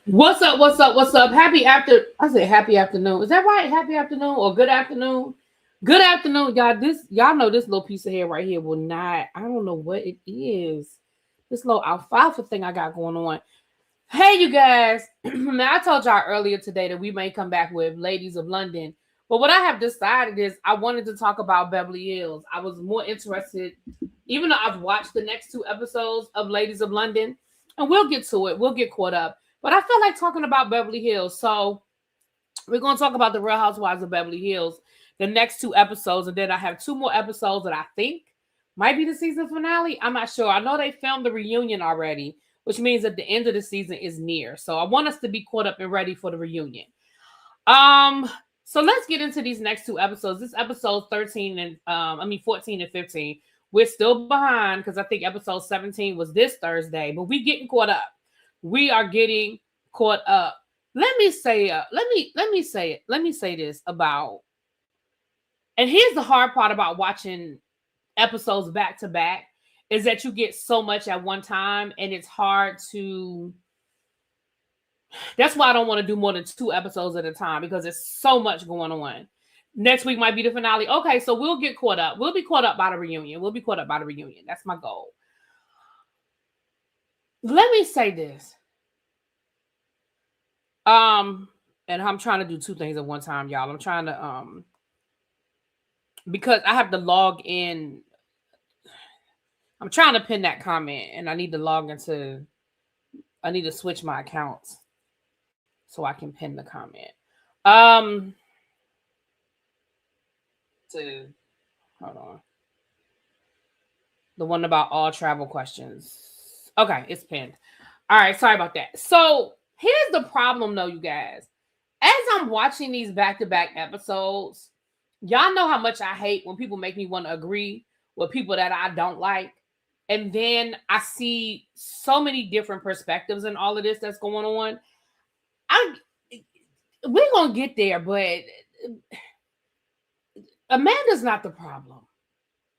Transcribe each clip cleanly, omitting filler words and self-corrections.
What's up? What's up? What's up? Happy after I said happy afternoon. Is that right? Happy afternoon or good afternoon? Good afternoon, y'all. This y'all know this little piece of hair right here will not. I don't know what it is. This little alfalfa thing I got going on. Hey, you guys. Now I told y'all earlier today that we may come back with Ladies of London. But what I have decided is I wanted to talk about Beverly Hills. I was more interested, even though I've watched the next two episodes of Ladies of London, and we'll get to it. We'll get caught up. But I feel like talking about Beverly Hills. So we're going to talk about the Real Housewives of Beverly Hills, the next two episodes. And then I have two more episodes that I think might be the season finale. I'm not sure. I know they filmed the reunion already, which means that the end of the season is near. So I want us to be caught up and ready for the reunion. Um, so let's get into these next two episodes. This episode 13 and 14 and 15. We're still behind because I think episode 17 was this Thursday, but we getting caught up. We are getting caught up. Let me say this about, and here's the hard part about watching episodes back to back is that you get so much at one time and it's hard to, that's why I don't want to do more than two episodes at a time because there's so much going on. Next week might be the finale. Okay, so we'll get caught up. We'll be caught up by the reunion. We'll be caught up by the reunion. That's my goal. Let me say this. And I'm trying to do two things at one time, y'all. I'm trying to because I have to log in. I'm trying to pin that comment and I need to log into, I need to switch my accounts so I can pin the comment. To hold on. The one about all travel questions. Okay, it's pinned. All right, sorry about that. So here's the problem though, you guys. As I'm watching these back-to-back episodes, y'all know how much I hate when people make me want to agree with people that I don't like. And then I see so many different perspectives in all of this that's going on. We're gonna get there, but Amanda's not the problem.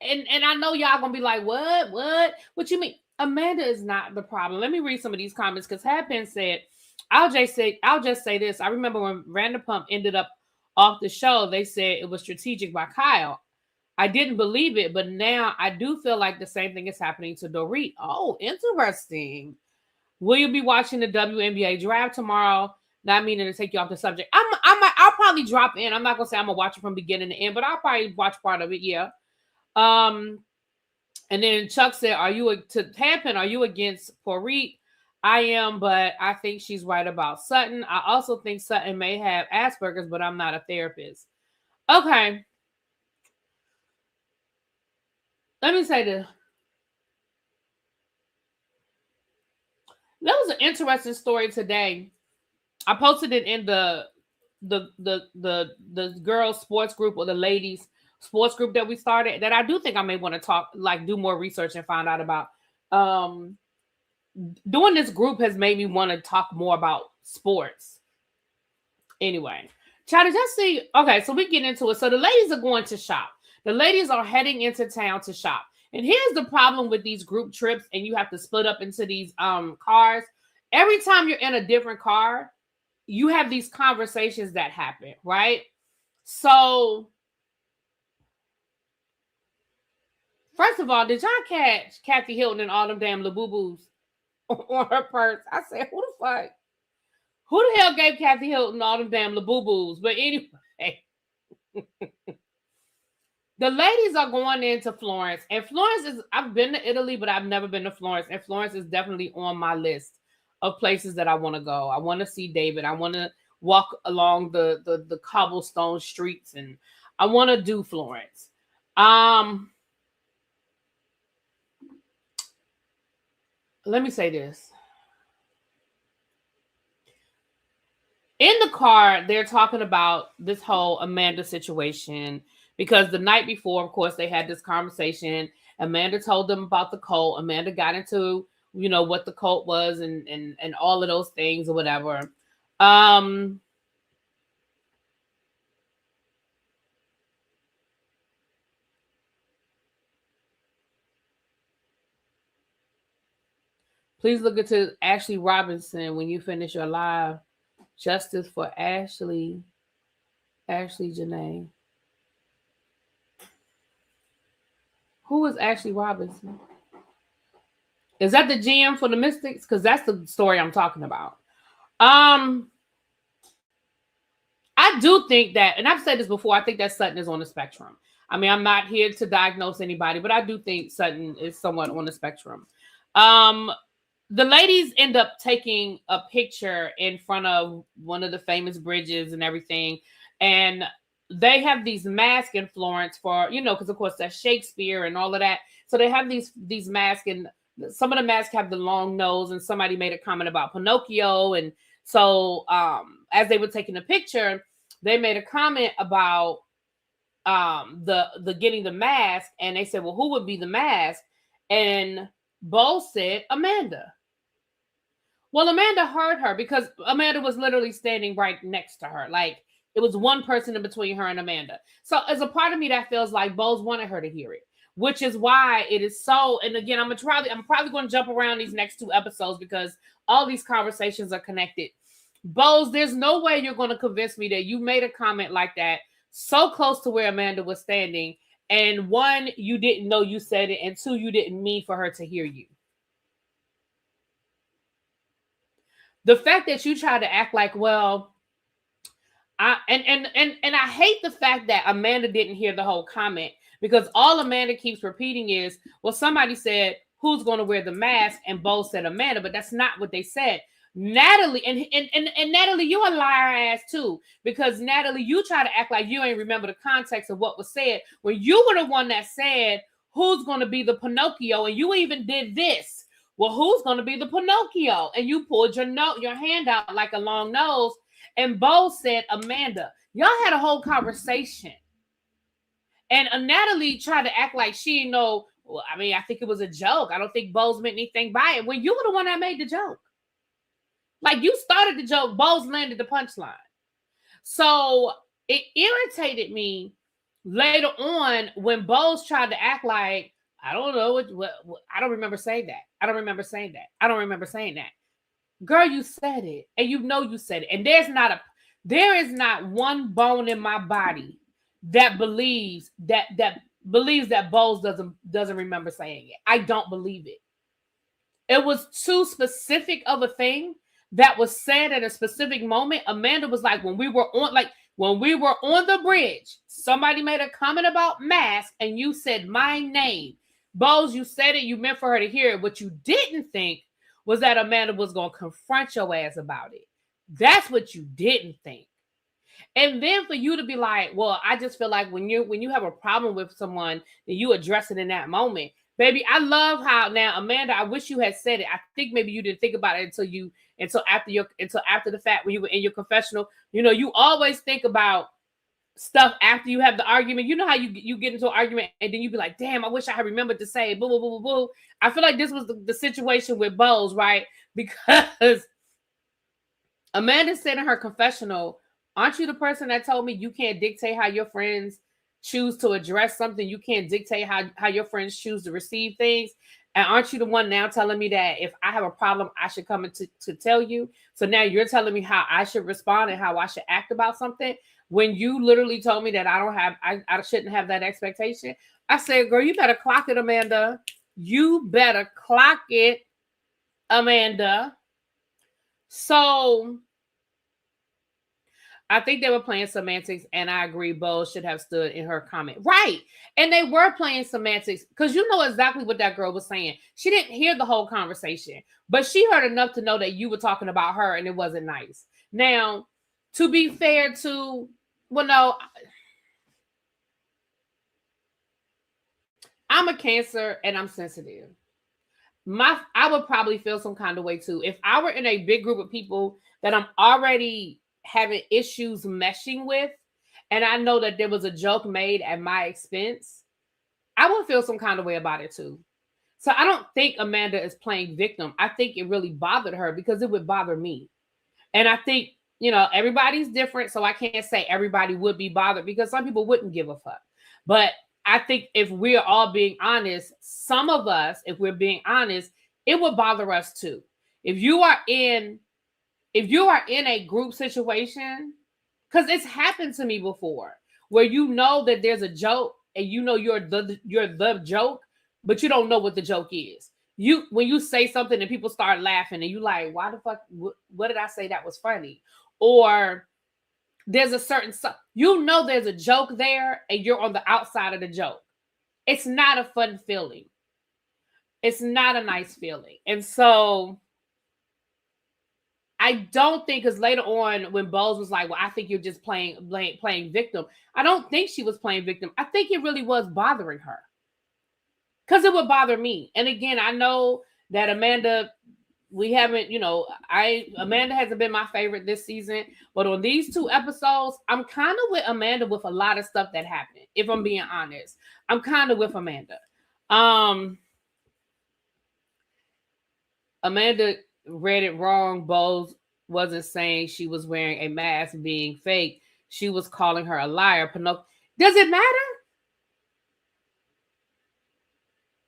And I know y'all gonna be like, what you mean? Amanda is not the problem. Let me read some of these comments because Happen said, I'll just say this. I remember when Vanderpump ended up off the show, they said it was strategic by Kyle. I didn't believe it, but now I do feel like the same thing is happening to Dorit. Oh, interesting. Will you be watching the WNBA draft tomorrow? Not meaning to take you off the subject. I'll probably drop in. I'm not gonna say I'm gonna watch it from beginning to end, but I'll probably watch part of it. Yeah. And then Chuck said, "Are you to Happen? Are you against Porit?" I am, but I think she's right about Sutton. I also think Sutton may have Asperger's, but I'm not a therapist. Okay. Let me say this. That was an interesting story today. I posted it in the girls sports group or the ladies sports group that we started that I do think I may want to talk, like do more research and find out about. Um Doing this group has made me want to talk more about sports. Anyway, try to just see. Okay, so we get into it. So the ladies are going to shop. The ladies are heading into town to shop. And here's the problem with these group trips, and you have to split up into these cars. Every time you're in a different car, you have these conversations that happen, right? So, first of all, did y'all catch Kathy Hilton and all them damn Labubus on her purse? I said, who the fuck? Who the hell gave Kathy Hilton all them damn Labubus? But anyway, the ladies are going into Florence, and Florence is, I've been to Italy, but I've never been to Florence, and Florence is definitely on my list of places that I want to go. I want to see David. I want to walk along the cobblestone streets, and I want to do Florence. Let me say this. In the car, they're talking about this whole Amanda situation because the night before, of course, they had this conversation. Amanda told them about the cult. Amanda got into, what the cult was and all of those things or whatever. Please look into Ashley Robinson when you finish your live. Justice for Ashley Janae. Who is Ashley Robinson? Is that the GM for the Mystics? Because that's the story I'm talking about. I do think that, and I've said this before, I think that Sutton is on the spectrum. I mean, I'm not here to diagnose anybody, but I do think Sutton is somewhat on the spectrum. The ladies end up taking a picture in front of one of the famous bridges and everything. And they have these masks in Florence for, because of course that's Shakespeare and all of that. So they have these masks, and some of the masks have the long nose, and somebody made a comment about Pinocchio. And so as they were taking the picture, they made a comment about the getting the mask, and they said, well, who would be the mask? And Bo said Amanda. Well, Amanda heard her because Amanda was literally standing right next to her. Like, it was one person in between her and Amanda. So as a part of me that feels like Bo's wanted her to hear it, which is why it is so. And again, I'm probably going to jump around these next 2 episodes because all these conversations are connected. Bo's, there's no way you're going to convince me that you made a comment like that so close to where Amanda was standing, and 1, you didn't know you said it, and 2, you didn't mean for her to hear you. The fact that you try to act like, well, I hate the fact that Amanda didn't hear the whole comment, because all Amanda keeps repeating is, well, somebody said, who's going to wear the mask? And Bo said Amanda, but that's not what they said. Natalie, and Natalie, you a liar ass too, because Natalie, you try to act like you ain't remember the context of what was said when you were the one that said, who's going to be the Pinocchio? And you even did this. Well, who's going to be the Pinocchio? And you pulled your hand out like a long nose. And Bo said Amanda. Y'all had a whole conversation. And Natalie tried to act like she didn't know. Well, I mean, I think it was a joke. I don't think Bo's meant anything by it. When you were the one that made the joke. Like, you started the joke. Bo's landed the punchline. So it irritated me later on when Bo's tried to act like, I don't know. I don't remember saying that. I don't remember saying that. I don't remember saying that. Girl, you said it. And you know you said it. And there is not one bone in my body that believes that Bowles doesn't remember saying it. I don't believe it. It was too specific of a thing that was said at a specific moment. Amanda was like, when we were on the bridge, somebody made a comment about mask and you said my name. Bowles, you said it, you meant for her to hear it. What you didn't think was that Amanda was going to confront your ass about it. That's what you didn't think. And then for you to be like, well, I just feel like when you have a problem with someone, then you address it in that moment. Baby, I love how now, Amanda, I wish you had said it. I think maybe you didn't think about it until after the fact when you were in your confessional. You always think about stuff after you have the argument. You know how you get into an argument and then you be like, damn, I wish I had remembered to say boo, boo, boo, boo, boo. I feel like this was the situation with Bowles, right? Because Amanda said in her confessional, aren't you the person that told me you can't dictate how your friends choose to address something? You can't dictate how your friends choose to receive things. And aren't you the one now telling me that if I have a problem, I should come to tell you? So now you're telling me how I should respond and how I should act about something when you literally told me that I shouldn't have that expectation. I said, girl, you better clock it, Amanda. You better clock it, Amanda. So I think they were playing semantics, and I agree Bo should have stood in her comment. Right. And they were playing semantics because you know exactly what that girl was saying. She didn't hear the whole conversation, but she heard enough to know that you were talking about her and it wasn't nice. Now, to be fair to, well, no, I'm a Cancer and I'm sensitive. I would probably feel some kind of way too. If I were in a big group of people that I'm already having issues meshing with, and I know that there was a joke made at my expense, I would feel some kind of way about it too. So I don't think Amanda is playing victim. I think it really bothered her because it would bother me. And I think, everybody's different. So I can't say everybody would be bothered because some people wouldn't give a fuck. But I think if we're all being honest, some of us, if we're being honest, it would bother us too. If you are in a group situation, because it's happened to me before, where you know that there's a joke and you know you're the joke, but you don't know what the joke is. When you say something and people start laughing and you like, why the fuck? What did I say that was funny? Or there's a certain, there's a joke there and you're on the outside of the joke. It's not a fun feeling. It's not a nice feeling. And so I don't think, because later on when Bowles was like, well, I think you're just playing victim. I don't think she was playing victim. I think it really was bothering her. Because it would bother me. And again, I know that Amanda, Amanda hasn't been my favorite this season. But on these 2 episodes, I'm kind of with Amanda with a lot of stuff that happened. If I'm being honest, I'm kind of with Amanda. Amanda read it wrong. Bowles wasn't saying she was wearing a mask being fake. She was calling her a liar. Pinocchio. Does it matter?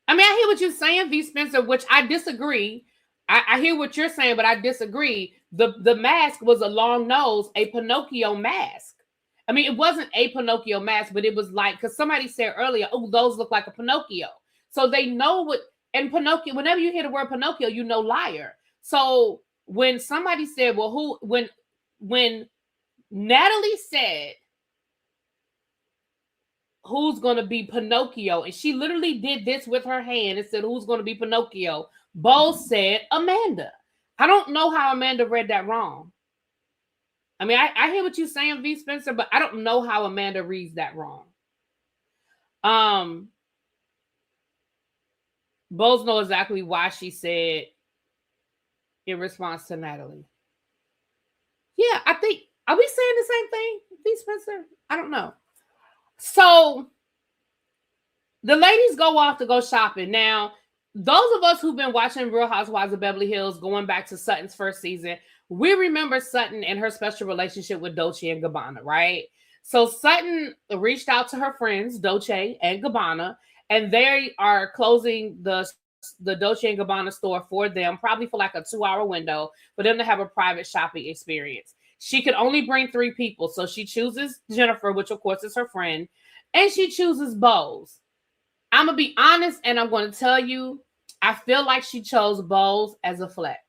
I mean, I hear what you're saying, V. Spencer, which I disagree. I hear what you're saying, but I disagree. The mask was a long nose, a Pinocchio mask. I mean, it wasn't a Pinocchio mask, but it was like, because somebody said earlier, oh, those look like a Pinocchio. So they know what, and Pinocchio, whenever you hear the word Pinocchio, you know liar. So when somebody said, well, when Natalie said, who's going to be Pinocchio? And she literally did this with her hand and said, who's going to be Pinocchio? Bowles said, Amanda. I don't know how Amanda read that wrong. I mean, I hear what you're saying, V. Spencer, but I don't know how Amanda reads that wrong. Bowles know exactly why she said in response to Natalie. Yeah, I think, are we saying the same thing, V. Spencer? I don't know. So the ladies go off to go shopping. Now, those of us who've been watching Real Housewives of Beverly Hills going back to Sutton's first season, we remember Sutton and her special relationship with Dolce and Gabbana, right? So Sutton reached out to her friends, Dolce and Gabbana, and they are closing the Dolce and Gabbana store for them, probably for like a 2-hour window, for them to have a private shopping experience. She could only bring 3 people. So she chooses Jennifer, which of course is her friend, and she chooses Bowles. I'm going to be honest, and I'm going to tell you, I feel like she chose Bowles as a flex.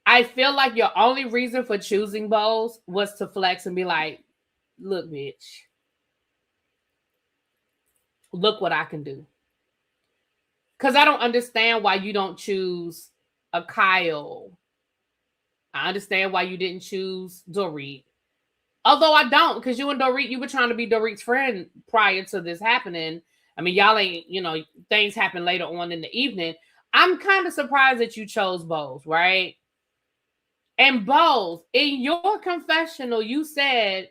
I feel like your only reason for choosing Bowles was to flex and be like, look, bitch, look what I can do. Because I don't understand why you don't choose a Kyle. I understand why you didn't choose Dorit. Although I don't, because you and Dorit, you were trying to be Dorit's friend prior to this happening. I mean, y'all ain't, things happen later on in the evening. I'm kind of surprised that you chose Bowles, right? And Bowles, in your confessional, you said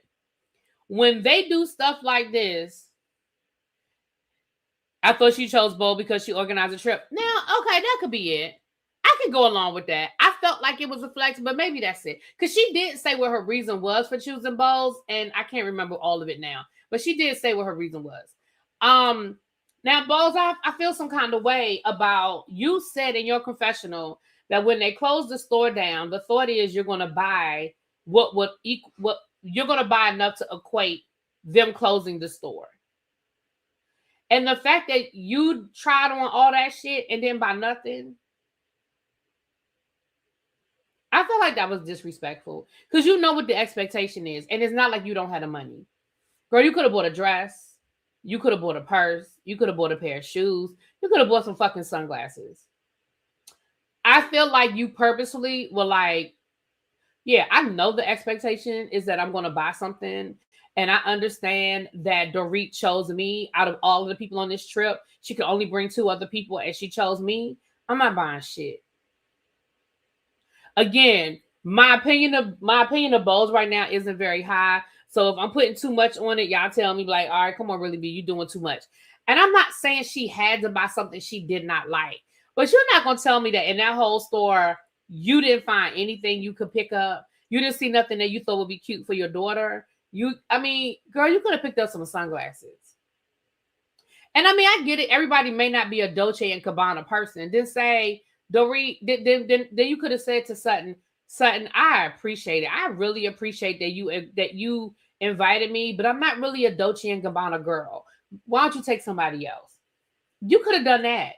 when they do stuff like this, I thought she chose Bowles because she organized a trip. Now, okay, that could be it. I could go along with that. I felt like it was a flex, but maybe that's it. Because she did say what her reason was for choosing Bowles, and I can't remember all of it now. But she did say what her reason was. Now, Bowles, I feel some kind of way about, you said in your confessional that when they close the store down, the thought is you're going to buy what you're going to buy enough to equate them closing the store. And the fact that you tried on all that shit and didn't buy nothing, I feel like that was disrespectful, because you know what the expectation is, and it's not like you don't have the money. Girl, you could have bought a dress, you could have bought a purse, you could have bought a pair of shoes, you could have bought some fucking sunglasses. I feel like you purposefully were like, yeah, I know the expectation is that I'm going to buy something, and I understand that Dorit chose me out of all of the people on this trip. She could only bring 2 other people, and she chose me. I'm not buying shit. Again, my opinion of Bowles right now isn't very high. So if I'm putting too much on it, y'all tell me like, all right, come on, really, you doing too much. And I'm not saying she had to buy something she did not like, but you're not going to tell me that in that whole store, you didn't find anything you could pick up. You didn't see nothing that you thought would be cute for your daughter. Girl, you could have picked up some sunglasses. And I mean, I get it. Everybody may not be a Dolce and Gabbana person. Then say, Dorit, then you could have said to Sutton, I appreciate it. I really appreciate that you invited me, but I'm not really a Dolce and Gabbana girl. Why don't you take somebody else? You could have done that.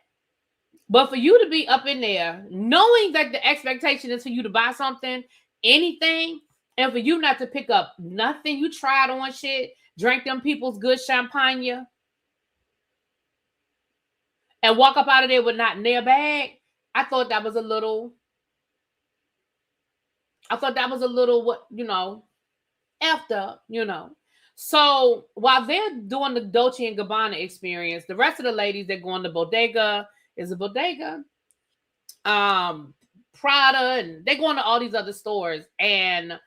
But for you to be up in there, knowing that the expectation is for you to buy something, anything, and for you not to pick up nothing, you tried on shit, drank them people's good champagne, and walk up out of there with not in their bag, I thought that was a little, what, effed up, So while they're doing the Dolce and Gabbana experience, the rest of the ladies, they're going to Bodega, Prada, and they're going to all these other stores. And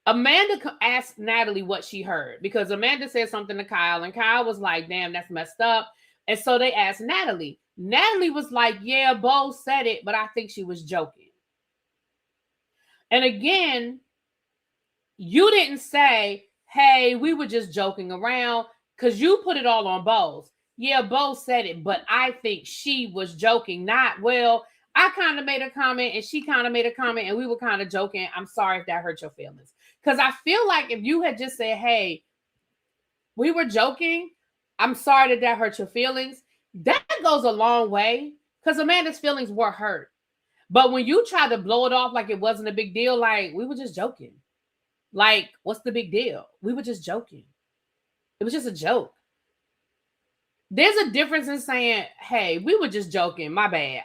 Amanda asked Natalie what she heard, because Amanda said something to Kyle, and Kyle was like, damn, that's messed up. And so they asked Natalie. Natalie was like, yeah, Bo said it, but I think she was joking. And again, you didn't say, hey, we were just joking around, because you put it all on Bo's. Yeah, Bo said it, but I think she was joking. Not, well, I kind of made a comment and she kind of made a comment and we were kind of joking. I'm sorry if that hurt your feelings. Because I feel like if you had just said, hey, we were joking, I'm sorry that hurt your feelings, that goes a long way, because Amanda's feelings were hurt. But when you try to blow it off like it wasn't a big deal, like, we were just joking. Like, what's the big deal? We were just joking. It was just a joke. There's a difference in saying, hey, we were just joking. My bad.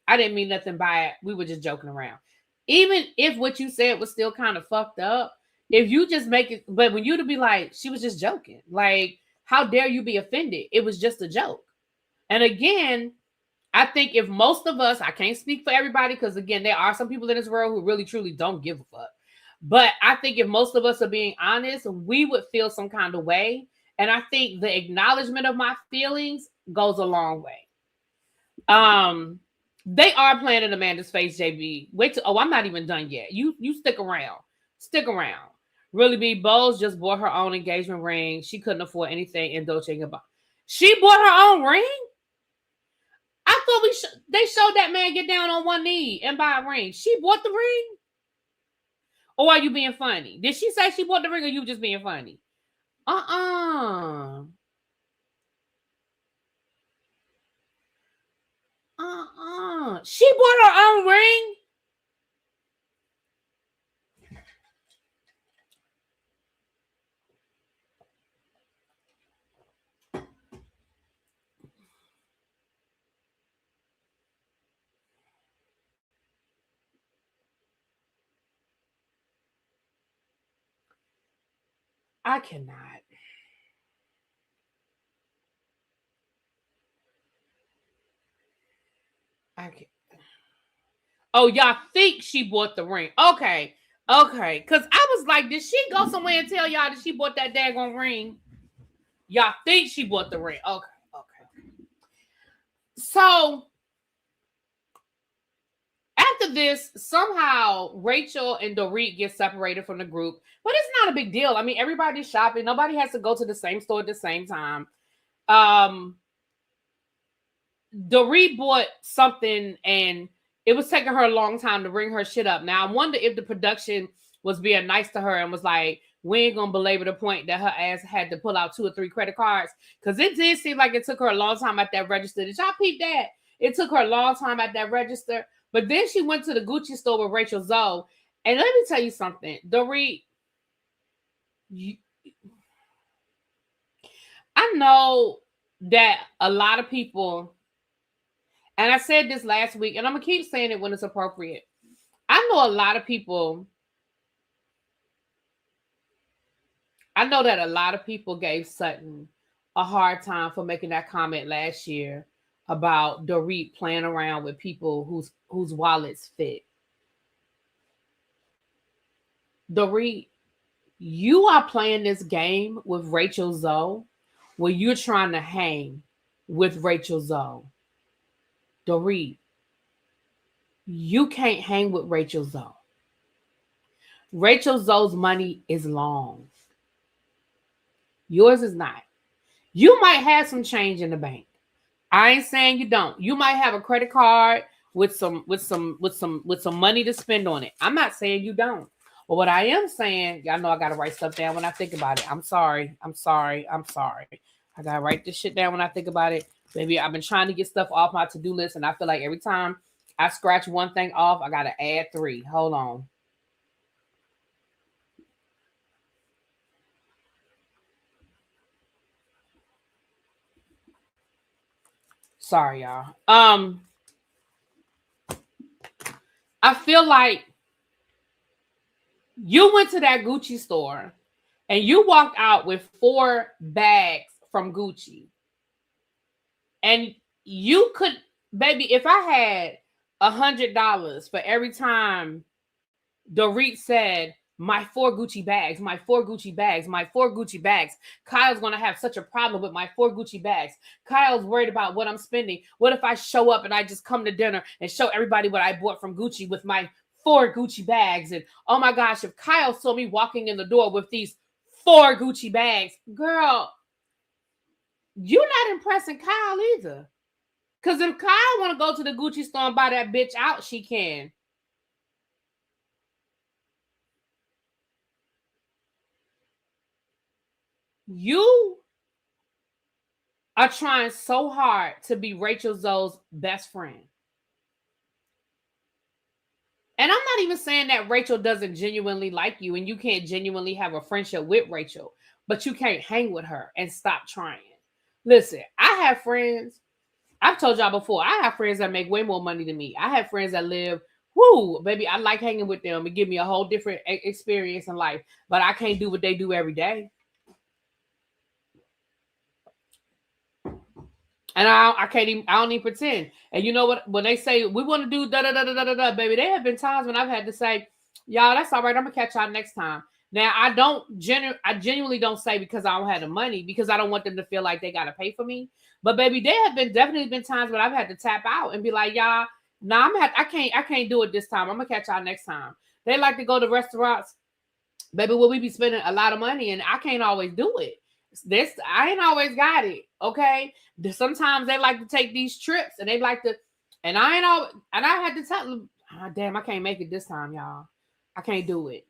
I didn't mean nothing by it. We were just joking around. Even if what you said was still kind of fucked up, if you just make it, but when you to be like, she was just joking. Like, how dare you be offended? It was just a joke. And again, I think if most of us, I can't speak for everybody, because again, there are some people in this world who really, truly don't give a fuck. But I think if most of us are being honest, we would feel some kind of way. And I think the acknowledgement of my feelings goes a long way. They are playing in Amanda's face, JB. I'm not even done yet. You stick around. Stick around. Really be Bowles just bought her own engagement ring. She couldn't afford anything in Dolce and Gabbana. She bought her own ring? I thought they showed that man get down on one knee and buy a ring. She bought the ring? Or are you being funny? Did she say she bought the ring, or you just being funny? She bought her own ring? I cannot. I can't. Oh, y'all think she bought the ring? Okay. Because I was like, did she go somewhere and tell y'all that she bought that daggone ring? Y'all think she bought the ring? Okay. So after this, somehow Rachel and Dorit get separated from the group, but it's not a big deal. I mean, everybody's shopping. Nobody has to go to the same store at the same time. Dorit bought something and it was taking her a long time to bring her shit up. Now, I wonder if the production was being nice to her and was like, we ain't gonna belabor the point that her ass had to pull out 2 or 3 credit cards, because it did seem like it took her a long time at that register. Did y'all peep that? It took her a long time at that register. But then she went to the Gucci store with Rachel Zoe. And let me tell you something, Dorit, I know that a lot of people, and I said this last week, and I'm going to keep saying it when it's appropriate. I know a lot of people, that a lot of people gave Sutton a hard time for making that comment last year about Dorit playing around with people whose wallets fit. Dorit, you are playing this game with Rachel Zoe where you're trying to hang with Rachel Zoe. Dorit, you can't hang with Rachel Zoe. Rachel Zoe's money is long. Yours is not. You might have some change in the bank. I ain't saying you don't. You might have a credit card with some money to spend on it. I'm not saying you don't. But what I am saying, y'all know I gotta write stuff down when I think about it. I'm sorry. I gotta write this shit down when I think about it. Baby, I've been trying to get stuff off my to-do list, and I feel like every time I scratch one thing off, I gotta add 3. Hold on. Sorry, y'all. I feel like you went to that Gucci store and you walked out with 4 bags from Gucci. And you could, baby, if I had $100 for every time Dorit said, my 4 Gucci bags, my 4 Gucci bags, my 4 Gucci bags. Kyle's going to have such a problem with my 4 Gucci bags. Kyle's worried about what I'm spending. What if I show up and I just come to dinner and show everybody what I bought from Gucci with my 4 Gucci bags? And oh my gosh, if Kyle saw me walking in the door with these 4 Gucci bags, girl, you're not impressing Kyle either. Because if Kyle want to go to the Gucci store and buy that bitch out, she can. You are trying so hard to be Rachel Zoe's best friend. And I'm not even saying that Rachel doesn't genuinely like you and you can't genuinely have a friendship with Rachel, but you can't hang with her and stop trying. Listen, I have friends. I've told y'all before, I have friends that make way more money than me. I have friends that live, baby, I like hanging with them and give me a whole different experience in life, but I can't do what they do every day. And I don't even pretend. And you know what? When they say we want to do da, baby, there have been times when I've had to say, y'all, that's all right. I'm gonna catch y'all next time. Now I genuinely don't say because I don't have the money, because I don't want them to feel like they gotta pay for me. But baby, there have definitely been times when I've had to tap out and be like, y'all, nah, I can't do it this time. I'm gonna catch y'all next time. They like to go to restaurants, baby, where we be spending a lot of money, and I can't always do it. I ain't always got it. Okay. Sometimes they like to take these trips and they like to, and I had to tell them, oh, damn, I can't make it this time, y'all. I can't do it.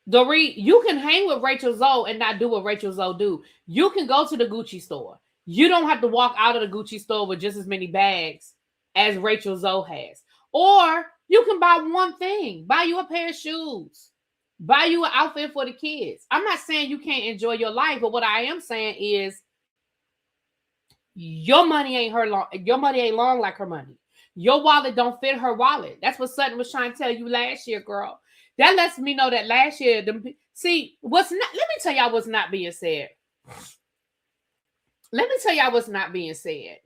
Dorit, you can hang with Rachel Zoe and not do what Rachel Zoe do. You can go to the Gucci store. You don't have to walk out of the Gucci store with just as many bags as Rachel Zoe has. Or you can buy one thing. Buy you a pair of shoes. Buy you an outfit for the kids. I'm not saying you can't enjoy your life, but what I am saying is your money ain't long like her money. Your wallet don't fit her wallet. That's what Sutton was trying to tell you last year, girl. That lets me know that last year, let me tell y'all what's not being said. Let me tell y'all what's not being said.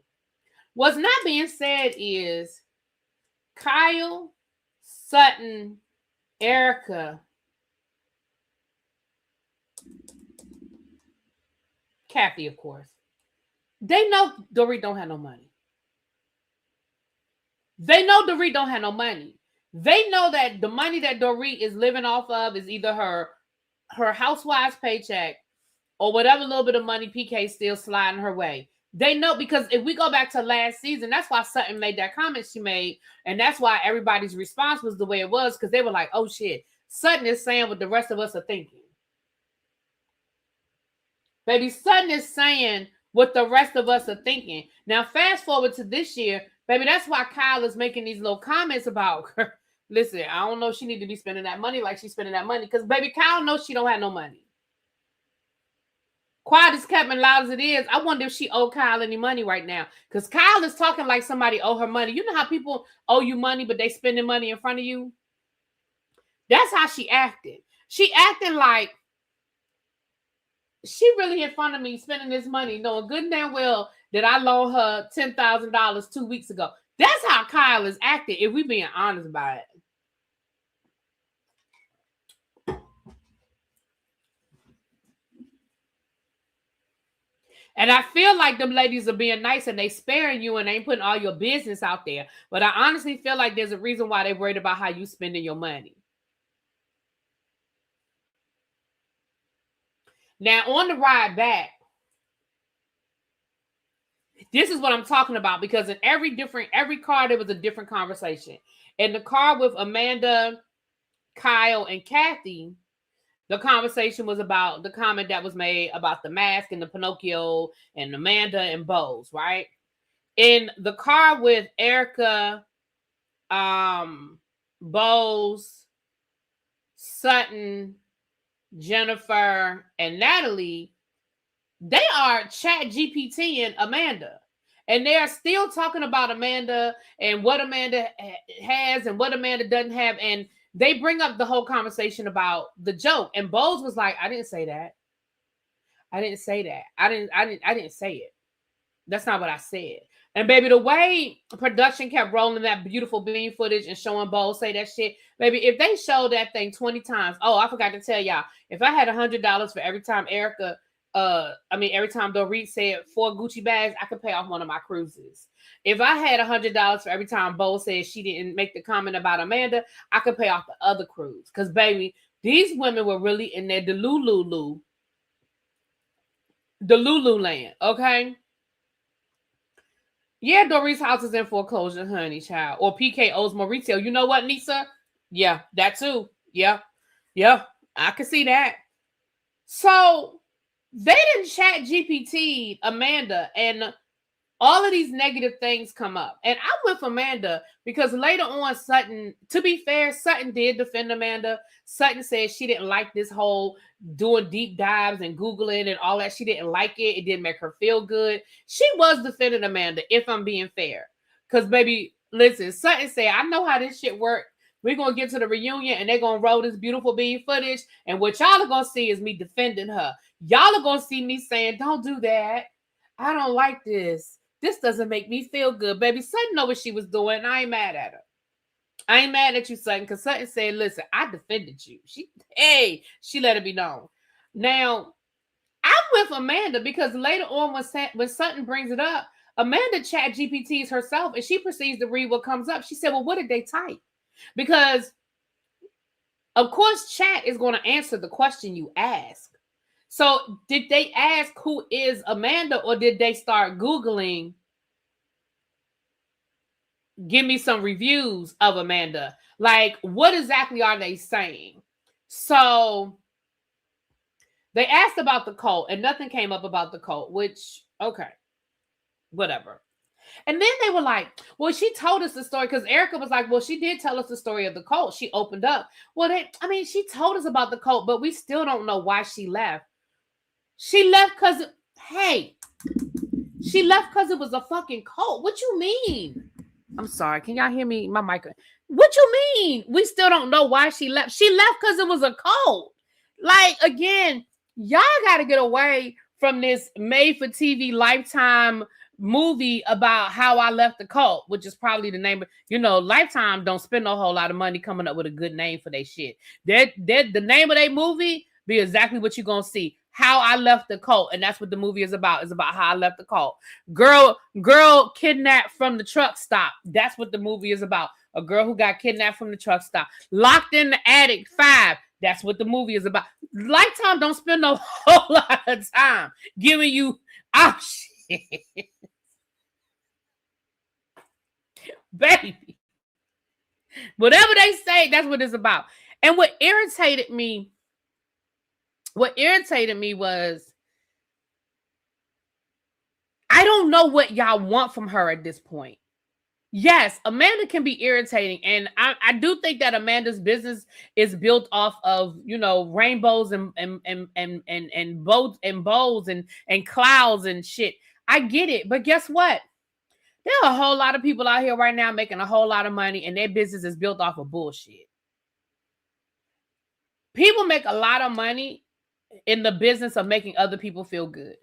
What's not being said is Kyle, Sutton, Erica, Kathy, of course. They know Dorit don't have no money. They know Dorit don't have no money. They know that the money that Dorit is living off of is either her housewives paycheck or whatever little bit of money PK still sliding her way. They know, because if we go back to last season, that's why Sutton made that comment she made, and that's why everybody's response was the way it was, because they were like, oh shit, Sutton is saying what the rest of us are thinking. Baby, Sutton is saying what the rest of us are thinking. Now, fast forward to this year, baby, that's why Kyle is making these little comments about her. Listen, I don't know if she need to be spending that money like she's spending that money, because baby, Kyle knows she don't have no money. Quiet as kept and loud as it is, I wonder if she owe Kyle any money right now, because Kyle is talking like somebody owe her money. You know how people owe you money, but they spending money in front of you? That's how she acted. She acting like she really in front of me spending this money, knowing good and damn well that I loaned her $10,000 2 weeks ago. That's how Kyle is acting, if we being honest about it. And I feel like them ladies are being nice and they sparing you and ain't putting all your business out there. But I honestly feel like there's a reason why they're worried about how you spending your money. Now, on the ride back, this is what I'm talking about, because in every car, there was a different conversation. In the car with Amanda, Kyle, and Kathy, the conversation was about the comment that was made about the mask and the Pinocchio and Amanda and Bose, right? In the car with Erica, Bose, Sutton, Jennifer, and Natalie, they are Chat GPT and Amanda. And they are still talking about Amanda and what Amanda has and what Amanda doesn't have. And they bring up the whole conversation about the joke. And Bose was like, I didn't say that. I didn't say that. I didn't say it. That's not what I said. And baby, the way production kept rolling that beautiful bean footage and showing Bose say that shit, baby, if they showed that thing 20 times, oh, I forgot to tell y'all, if I had $100 for every time every time Dorit said 4 Gucci bags, I could pay off one of my cruises. If I had $100 for every time Bose said she didn't make the comment about Amanda, I could pay off the other cruise. Because, baby, these women were really in their Delulu land, okay? Yeah, Dorit's house is in foreclosure, honey, child. Or PK owes more retail. You know what, Nisa? Yeah, that too. Yeah, I can see that. So they didn't Chat GPT Amanda, and all of these negative things come up. And I'm with Amanda because later on, Sutton, to be fair, Sutton did defend Amanda. Sutton said she didn't like this whole doing deep dives and Googling and all that. She didn't like it. It didn't make her feel good. She was defending Amanda, if I'm being fair. Because, baby, listen, Sutton said, I know how this shit works. We're going to get to the reunion and they're going to roll this beautiful bean footage. And what y'all are going to see is me defending her. Y'all are going to see me saying, don't do that. I don't like this. This doesn't make me feel good. Baby, Sutton know what she was doing, and I ain't mad at her. I ain't mad at you, Sutton, because Sutton said, listen, I defended you. She let it be known. Now, I'm with Amanda because later on when Sutton brings it up, Amanda Chat GPTs herself, and she proceeds to read what comes up. She said, well, what did they type? Because, of course, Chat is going to answer the question you ask. So did they ask who is Amanda, or did they start Googling, give me some reviews of Amanda? Like, what exactly are they saying? So they asked about the cult and nothing came up about the cult, which, okay, whatever. And then they were like, well, she told us the story, because Erica was like, well, she did tell us the story of the cult. She opened up. Well, she told us about the cult, but we still don't know why she left. She left because, she left because it was a fucking cult. What you mean? I'm sorry. Can y'all hear me? My mic. What you mean? We still don't know why she left. She left because it was a cult. Like, again, y'all got to get away from this made-for-TV Lifetime movie about how I left the cult, which is probably the name of, Lifetime don't spend a whole lot of money coming up with a good name for their shit. The name of their movie be exactly what you're going to see. How I left the cult, and that's what the movie is about. It's about how I left the cult. Girl kidnapped from the truck stop. That's what the movie is about. A girl who got kidnapped from the truck stop. Locked in the attic 5. That's what the movie is about. Lifetime don't spend a whole lot of time giving you shit. Baby. Whatever they say, that's what it's about. And what irritated me was, I don't know what y'all want from her at this point. Yes, Amanda can be irritating, and I do think that Amanda's business is built off of, rainbows and boats and bows and clouds and shit. I get it, but guess what? There are a whole lot of people out here right now making a whole lot of money, and their business is built off of bullshit. People make a lot of money in the business of making other people feel good.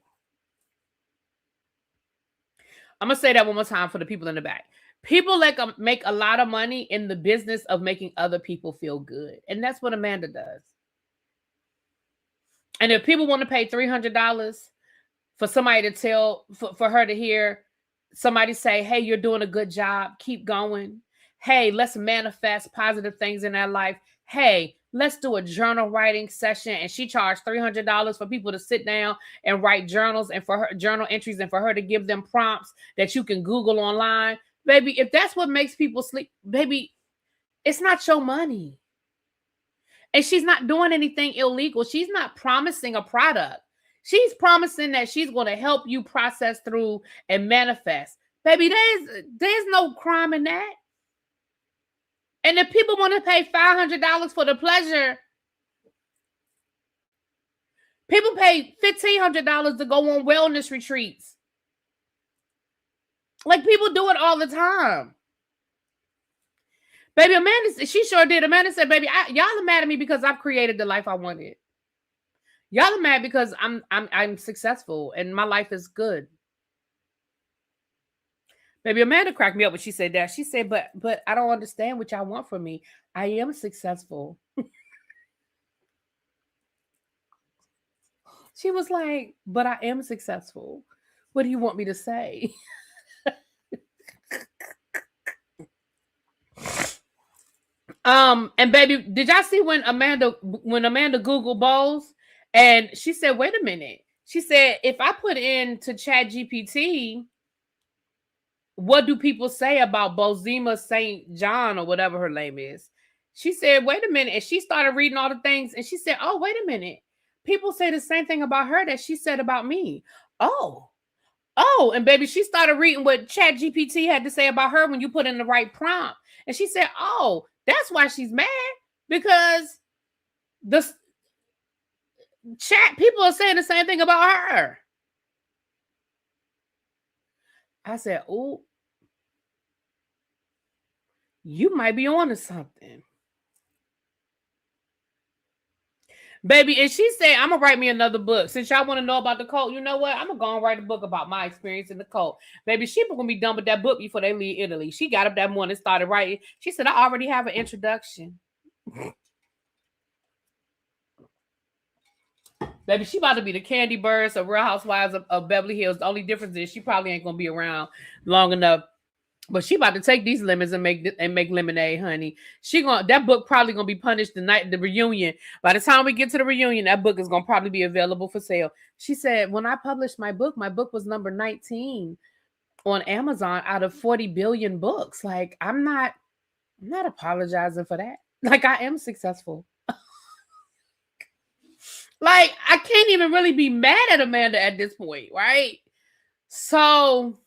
I'm going to say that one more time for the people in the back. People make a lot of money in the business of making other people feel good. And that's what Amanda does. And if people want to pay $300 for somebody to for her to hear somebody say, hey, you're doing a good job, keep going. Hey, let's manifest positive things in our life. Hey, let's do a journal writing session. And she charged $300 for people to sit down and write journals and for her journal entries and for her to give them prompts that you can Google online. Baby, if that's what makes people sleep, baby, it's not your money. And she's not doing anything illegal. She's not promising a product. She's promising that she's going to help you process through and manifest. Baby, there's no crime in that. And if people want to pay $500 for the pleasure, people pay $1,500 to go on wellness retreats. Like, people do it all the time. Baby, Amanda, she sure did. Amanda said, baby, y'all are mad at me because I've created the life I wanted. Y'all are mad because I'm successful and my life is good. Baby, Amanda cracked me up when she said that. She said, but I don't understand what y'all want from me. I am successful. She was like, but I am successful. What do you want me to say? And baby, did y'all see when Amanda Googled bowls? And she said, wait a minute. She said, if I put into ChatGPT, what do people say about Bozema St. John or whatever her name is? She said, wait a minute. And she started reading all the things. And she said, oh, wait a minute. People say the same thing about her that she said about me. Oh, and baby, she started reading what ChatGPT had to say about her when you put in the right prompt. And she said, oh, that's why she's mad, because the chat people are saying the same thing about her. I said, oh, you might be on to something. Baby, and she said, I'm going to write me another book. Since y'all want to know about the cult, you know what? I'm going to go and write a book about my experience in the cult. Baby, she going to be done with that book before they leave Italy. She got up that morning and started writing. She said, I already have an introduction. Baby, she about to be the Candy Birds of Real Housewives of Beverly Hills. The only difference is she probably ain't going to be around long enough. But she about to take these lemons and make lemonade, honey. That book probably gonna be punished the night of the reunion. By the time we get to the reunion, that book is gonna probably be available for sale. She said, when I published my book was number 19 on Amazon out of 40 billion books. Like, I'm not apologizing for that. Like, I am successful. Like, I can't even really be mad at Amanda at this point, right? So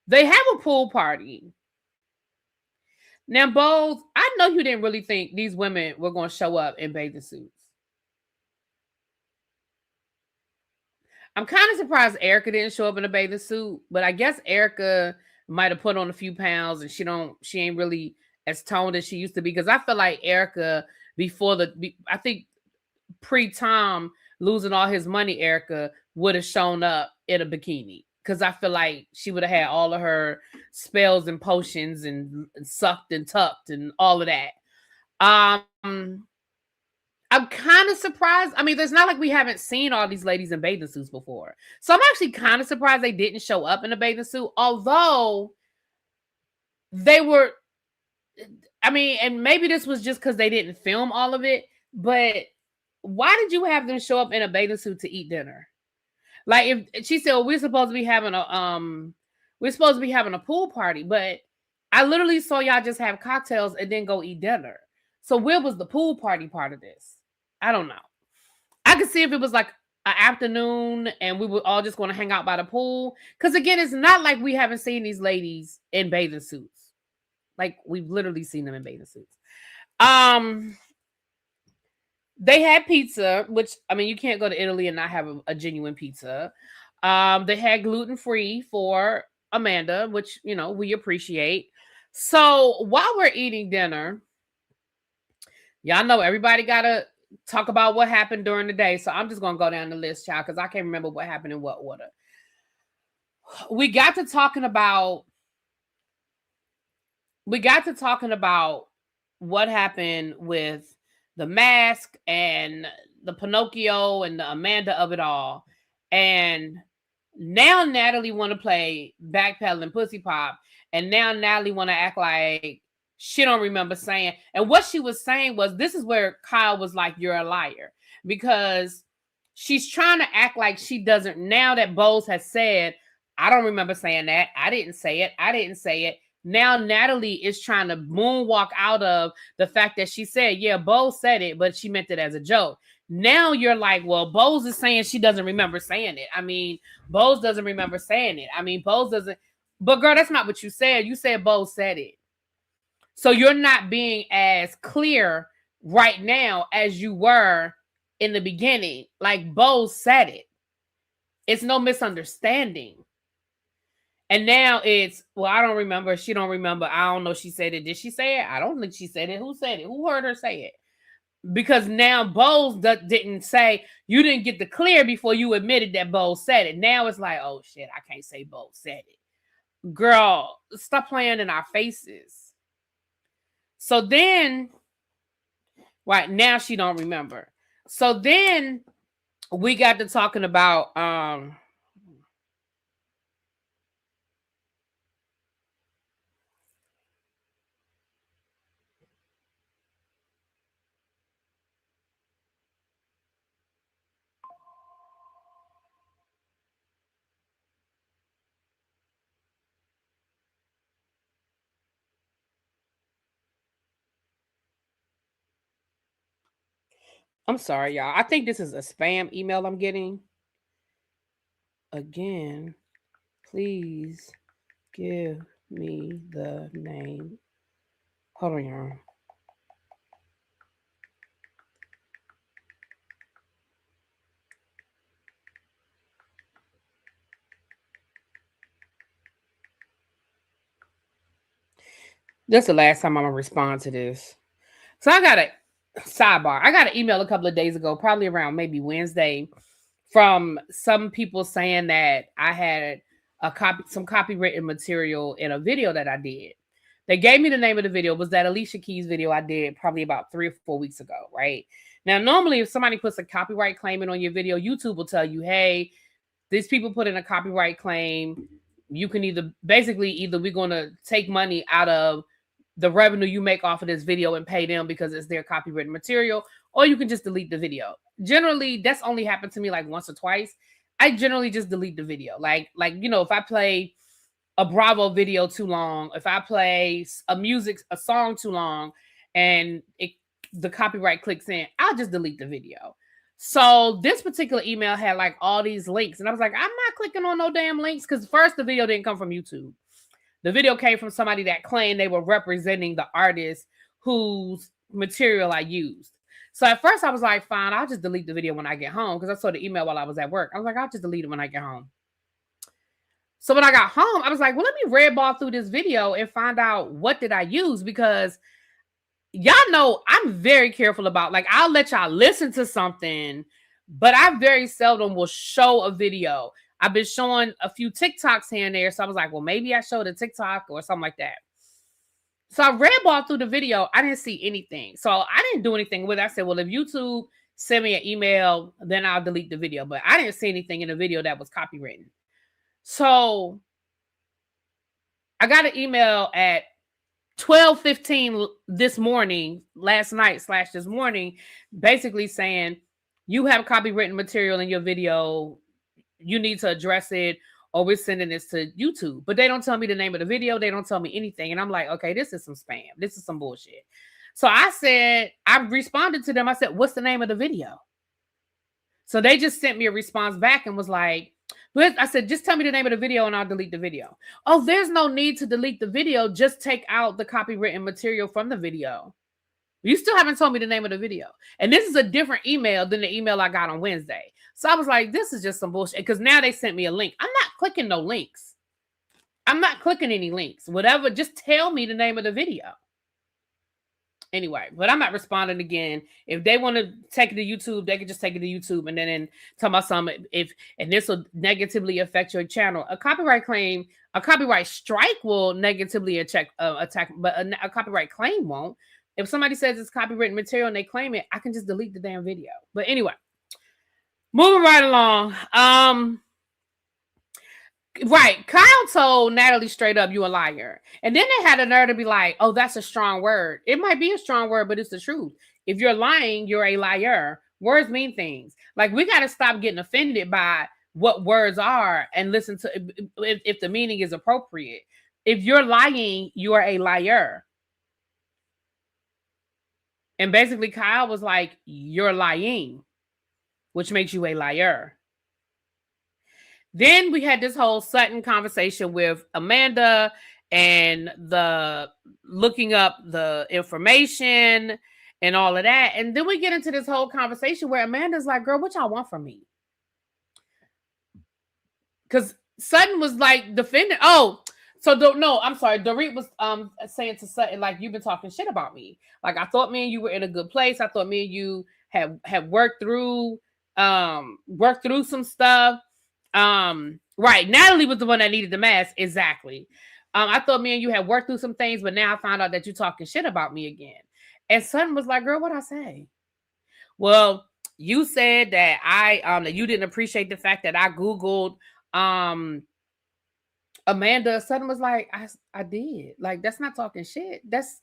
they have a pool party. Now, Bowles, I know you didn't really think these women were going to show up in bathing suits. I'm kind of surprised Erica didn't show up in a bathing suit, but I guess Erica might have put on a few pounds and she ain't really as toned as she used to be. Because I feel like Erica, I think pre-Tom losing all his money, Erica would have shown up in a bikini. Because I feel like she would have had all of her spells and potions and sucked and tucked and all of that. I'm kind of surprised. I mean, there's not like we haven't seen all these ladies in bathing suits before. So I'm actually kind of surprised they didn't show up in a bathing suit. Although they were, I mean, and maybe this was just because they didn't film all of it. But why did you have them show up in a bathing suit to eat dinner? Like, if she said, well, we're supposed to be having a pool party, but I literally saw y'all just have cocktails and then go eat dinner. So where was the pool party part of this? I don't know. I could see if it was like an afternoon and we were all just going to hang out by the pool. Because again, it's not like we haven't seen these ladies in bathing suits. Like, we've literally seen them in bathing suits. They had pizza, which, I mean, you can't go to Italy and not have a genuine pizza. They had gluten-free for Amanda, which, you know, we appreciate. So while we're eating dinner, y'all know everybody got to talk about what happened during the day. So I'm just going to go down the list, child, because I can't remember what happened in what order. We got to talking about what happened with the mask and the Pinocchio and the Amanda of it all. And now Natalie want to play backpedaling pussy pop. And now Natalie want to act like she don't remember saying. And what she was saying was, this is where Kyle was like, you're a liar, because she's trying to act like she doesn't. Now that Bose has said, I don't remember saying that. I didn't say it. I didn't say it. Now Natalie is trying to moonwalk out of the fact that she said, yeah, Bose said it, but she meant it as a joke. Now you're like, well, Bose is saying she doesn't remember saying it. I mean, Bose doesn't remember saying it. I mean, Bose doesn't. But girl, that's not what you said. You said Bose said it. So you're not being as clear right now as you were in the beginning. Like Bose said it. It's no misunderstanding. And now it's, well, I don't remember. She don't remember. I don't know. She said it. Did she say it? I don't think she said it. Who said it? Who heard her say it? Because now Bose didn't say, you didn't get the clear before you admitted that Bose said it. Now it's like, oh shit, I can't say Bose said it. Girl, stop playing in our faces. So then, right now she don't remember. So then we got to talking about, I'm sorry, y'all. I think this is a spam email I'm getting. Again, please give me the name. Hold on, y'all. That's the last time I'm going to respond to this. So I got a sidebar. I got an email a couple of days ago, probably around maybe Wednesday, from some people saying that I had some copywritten material in a video that I did. They gave me the name of the video. It was that Alicia Keys video I did probably about 3 or 4 weeks ago, right? Now, normally if somebody puts a copyright claim in on your video, YouTube will tell you, hey, these people put in a copyright claim. You can either we're going to take money out of the revenue you make off of this video and pay them because it's their copywritten material, or you can just delete the video. Generally, that's only happened to me like once or twice. I generally just delete the video. Like, you know, if I play a Bravo video too long, if I play a song too long and the copyright clicks in, I'll just delete the video. So this particular email had like all these links, and I was like, I'm not clicking on no damn links, because first, the video didn't come from YouTube. The video came from somebody that claimed they were representing the artist whose material I used. So at first I was like, fine, I'll just delete the video when I get home, because I saw the email while I was at work. I was like, I'll just delete it when I get home. So when I got home, I was like, well, let me red ball through this video and find out what did I use, because y'all know I'm very careful about, like, I'll let y'all listen to something, but I very seldom will show a video. I've been showing a few TikToks here and there. So I was like, well, maybe I showed a TikTok or something like that. So I red ball through the video. I didn't see anything. So I didn't do anything with it. I said, well, if YouTube send me an email, then I'll delete the video. But I didn't see anything in the video that was copywritten. So I got an email at 12:15 this morning, last night / this morning, basically saying, you have copywritten material in your video. You need to address it, or we're sending this to YouTube. But they don't tell me the name of the video. They don't tell me anything. And I'm like, okay, this is some spam. This is some bullshit. So I responded to them. I said, what's the name of the video? So they just sent me a response back and was like, I said, just tell me the name of the video and I'll delete the video. Oh, there's no need to delete the video. Just take out the copywritten material from the video. You still haven't told me the name of the video. And this is a different email than the email I got on Wednesday. So I was like, this is just some bullshit. Because now they sent me a link. I'm not clicking no links. I'm not clicking any links. Whatever, just tell me the name of the video. Anyway, but I'm not responding again. If they want to take it to YouTube, they can just take it to YouTube and then tell my son and this will negatively affect your channel. A copyright claim, a copyright strike will negatively attack, but a copyright claim won't. If somebody says it's copywritten material and they claim it, I can just delete the damn video. But anyway, moving right along. Right. Kyle told Natalie straight up, you a liar. And then they had a nerve to be like, oh, that's a strong word. It might be a strong word, but it's the truth. If you're lying, you're a liar. Words mean things. Like, we got to stop getting offended by what words are and listen to if the meaning is appropriate. If you're lying, you are a liar. And basically, Kyle was like, you're lying, which makes you a liar. Then we had this whole Sutton conversation with Amanda and the looking up the information and all of that. And then we get into this whole conversation where Amanda's like, girl, what y'all want from me? Because Sutton was like defending. Oh, so no, I'm sorry. Dorit was saying to Sutton, like, you've been talking shit about me. Like, I thought me and you were in a good place. I thought me and you had worked through some stuff. Right. Natalie was the one that needed the mask. Exactly. I thought me and you had worked through some things, but now I found out that you're talking shit about me again. And Sutton was like, girl, what'd I say? Well, you said that that you didn't appreciate the fact that I Googled Amanda. Sutton was like, I did. Like, that's not talking shit. That's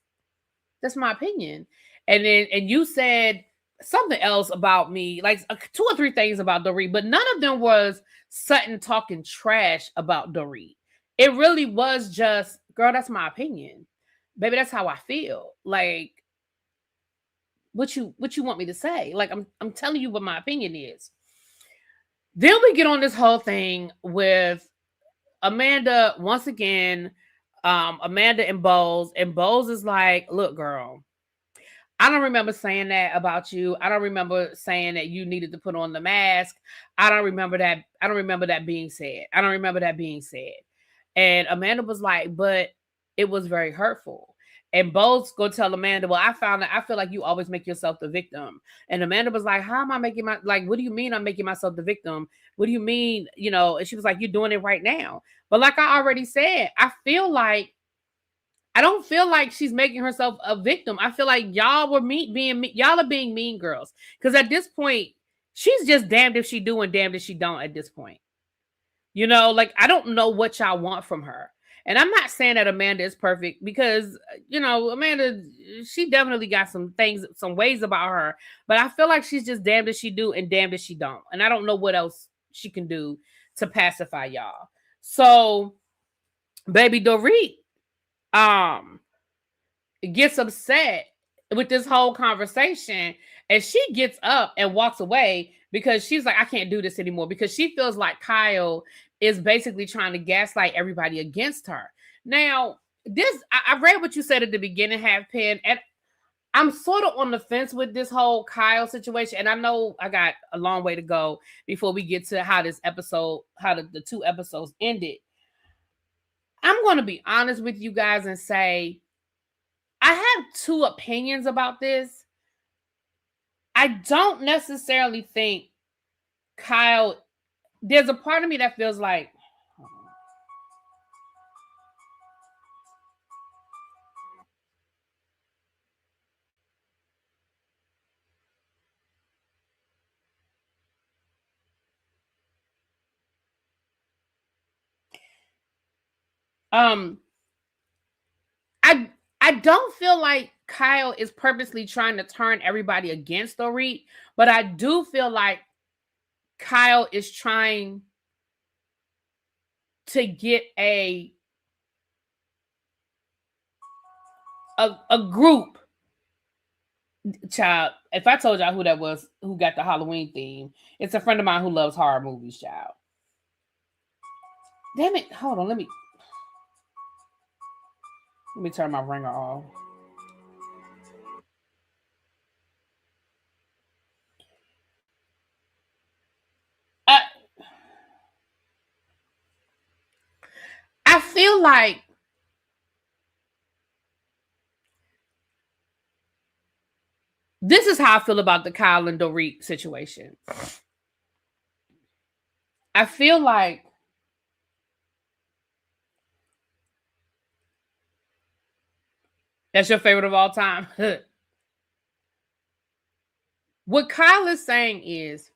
my opinion. And you said something else about me, like 2 or 3 things about Dorit, but none of them was Sutton talking trash about Dorit. It really was just, girl, that's my opinion. Baby, that's how I feel. Like, what you want me to say? Like, I'm telling you what my opinion is. Then we get on this whole thing with Amanda once again, Amanda and Bowles is like, look, girl, I don't remember saying that about you. I don't remember saying that you needed to put on the mask. I don't remember that. I don't remember that being said. And Amanda was like, but it was very hurtful. And Bowles go tell Amanda, well, I feel like you always make yourself the victim. And Amanda was like, how am I making what do you mean I'm making myself the victim? What do you mean? And she was like, you're doing it right now. But like I already said, I don't feel like she's making herself a victim. I feel like y'all were y'all are being mean girls. Because at this point, she's just damned if she do and damned if she don't at this point. Like, I don't know what y'all want from her. And I'm not saying that Amanda is perfect because, Amanda, she definitely got some ways about her. But I feel like she's just damned if she do and damned if she don't. And I don't know what else she can do to pacify y'all. So, baby Dorit, gets upset with this whole conversation, and she gets up and walks away because she's like, I can't do this anymore, because she feels like Kyle is basically trying to gaslight everybody against her. Now, I read what you said at the beginning, Halfpen, and I'm sort of on the fence with this whole Kyle situation, and I know I got a long way to go before we get to how this episode, how the 2 episodes ended. I'm going to be honest with you guys and say I have 2 opinions about this. I don't necessarily think Kyle, there's a part of me that feels like, I don't feel like Kyle is purposely trying to turn everybody against Dorit, but I do feel like Kyle is trying to get a group. Child, if I told y'all who that was, who got the Halloween theme, it's a friend of mine who loves horror movies, child. Damn it. Hold on, let me turn my ringer off. I feel like this is how I feel about the Kyle and Dorit situation. I feel like that's your favorite of all time. What Kyle is saying is,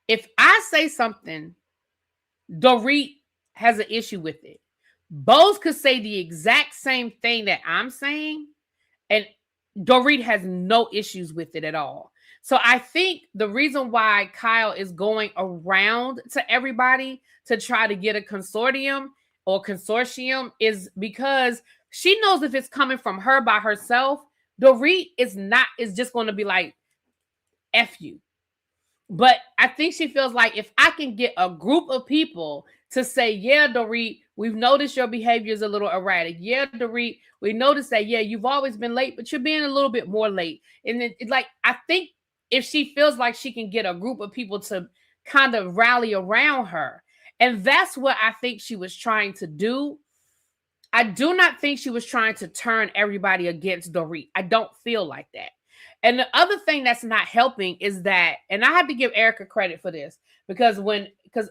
if I say something, Dorit has an issue with it. Both could say the exact same thing that I'm saying, and Dorit has no issues with it at all. So I think the reason why Kyle is going around to everybody to try to get a consortium is because she knows if it's coming from her by herself, Dorit is just going to be like, F you. But I think she feels like if I can get a group of people to say, yeah, Dorit, we've noticed your behavior is a little erratic. Yeah, Dorit, we noticed that, yeah, you've always been late, but you're being a little bit more late. And like, I think if she feels like she can get a group of people to kind of rally around her, and that's what I think she was trying to do. I do not think she was trying to turn everybody against Dorit. I don't feel like that. And the other thing that's not helping is that, and I have to give Erica credit for this, because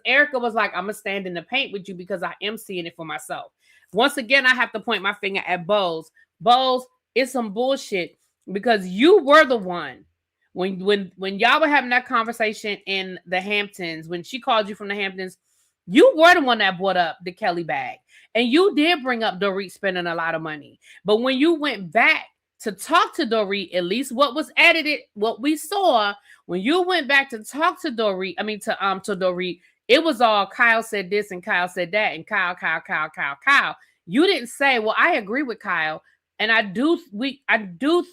Erica was like, I'm gonna stand in the paint with you because I am seeing it for myself. Once again, I have to point my finger at Bose. Bose, it's some bullshit because you were the one when y'all were having that conversation in the Hamptons, when she called you from the Hamptons, you were the one that brought up the Kelly bag. And you did bring up Dorit spending a lot of money. But when you went back to talk to Dorit, at least what was edited, what we saw, when you went back to talk to Dorit, to Dorit, it was all Kyle said this and Kyle said that and Kyle. You didn't say, well, I agree with Kyle. And I do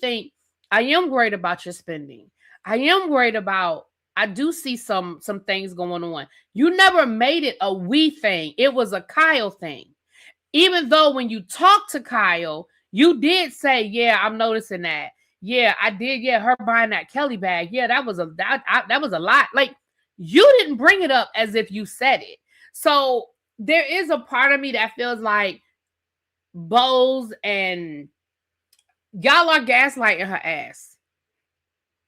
think I am worried about your spending. I am worried about, I do see some things going on. You never made it a we thing. It was a Kyle thing. Even though when you talk to Kyle, you did say, yeah, I'm noticing that. Yeah, I did. Yeah, her buying that Kelly bag. Yeah, that was a lot. Like, you didn't bring it up as if you said it. So there is a part of me that feels like Bose and y'all are gaslighting her ass.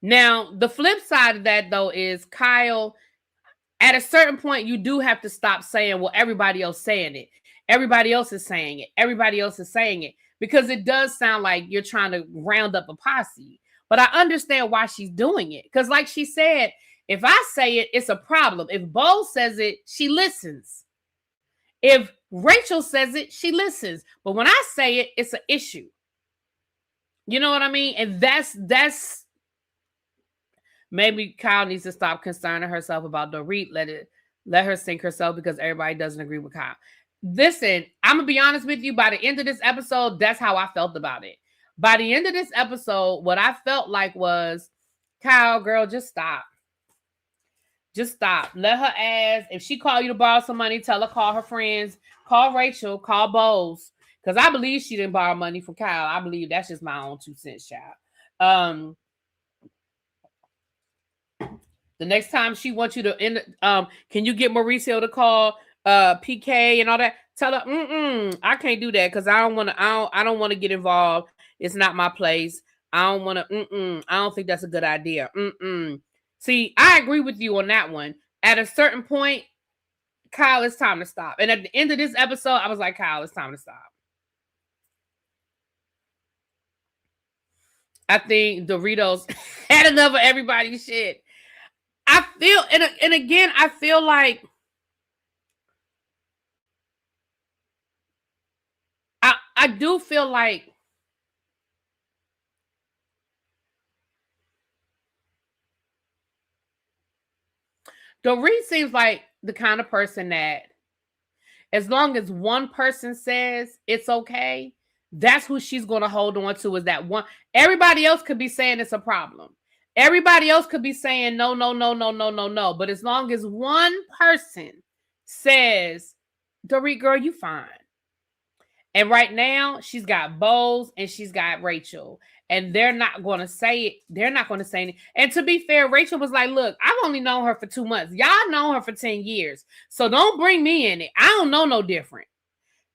Now, the flip side of that, though, is Kyle, at a certain point, you do have to stop saying, well, everybody else saying it. Everybody else is saying it. Everybody else is saying it. Because it does sound like you're trying to round up a posse. But I understand why she's doing it. Because like she said, if I say it, it's a problem. If Bo says it, she listens. If Rachel says it, she listens. But when I say it, it's an issue. You know what I mean? And that's maybe Kyle needs to stop concerning herself about Dorit. Let her sink herself because everybody doesn't agree with Kyle. Listen, I'm going to be honest with you. By the end of this episode, that's how I felt about it. By the end of this episode, what I felt like was, Kyle, girl, just stop. Just stop. Let her ask. If she call you to borrow some money, tell her, call her friends. Call Rachel. Call Bose. Because I believe she didn't borrow money from Kyle. I believe that's just my own 2 cents, child. The next time she wants you to can you get Mauricio to call PK and all that? Tell her, I can't do that because I don't want to get involved. It's not my place. I don't want to, I don't think that's a good idea. See, I agree with you on that one. At a certain point, Kyle, it's time to stop. And at the end of this episode, I was like, Kyle, it's time to stop. I think Doritos had enough of everybody's shit. I feel, and again, I feel like I do feel like Dorit seems like the kind of person that as long as one person says it's okay, that's who she's going to hold on to, is that one. Everybody else could be saying it's a problem. Everybody else could be saying no, no, no, no, no, no, no. But as long as one person says, Dorit, girl, you fine. And right now, she's got Bose and she's got Rachel. And they're not going to say it. They're not going to say anything. And to be fair, Rachel was like, look, I've only known her for 2 months. Y'all known her for 10 years. So don't bring me in it. I don't know no different.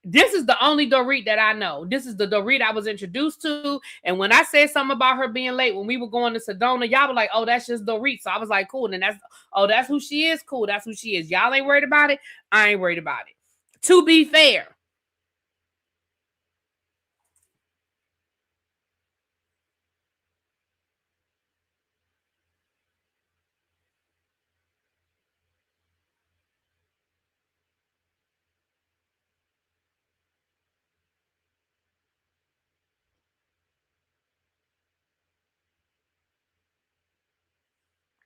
This is the only Dorit that I know. This is the Dorit I was introduced to. And when I said something about her being late, when we were going to Sedona, y'all were like, oh, that's just Dorit. So I was like, cool. And that's who she is. Cool. That's who she is. Y'all ain't worried about it. I ain't worried about it. To be fair.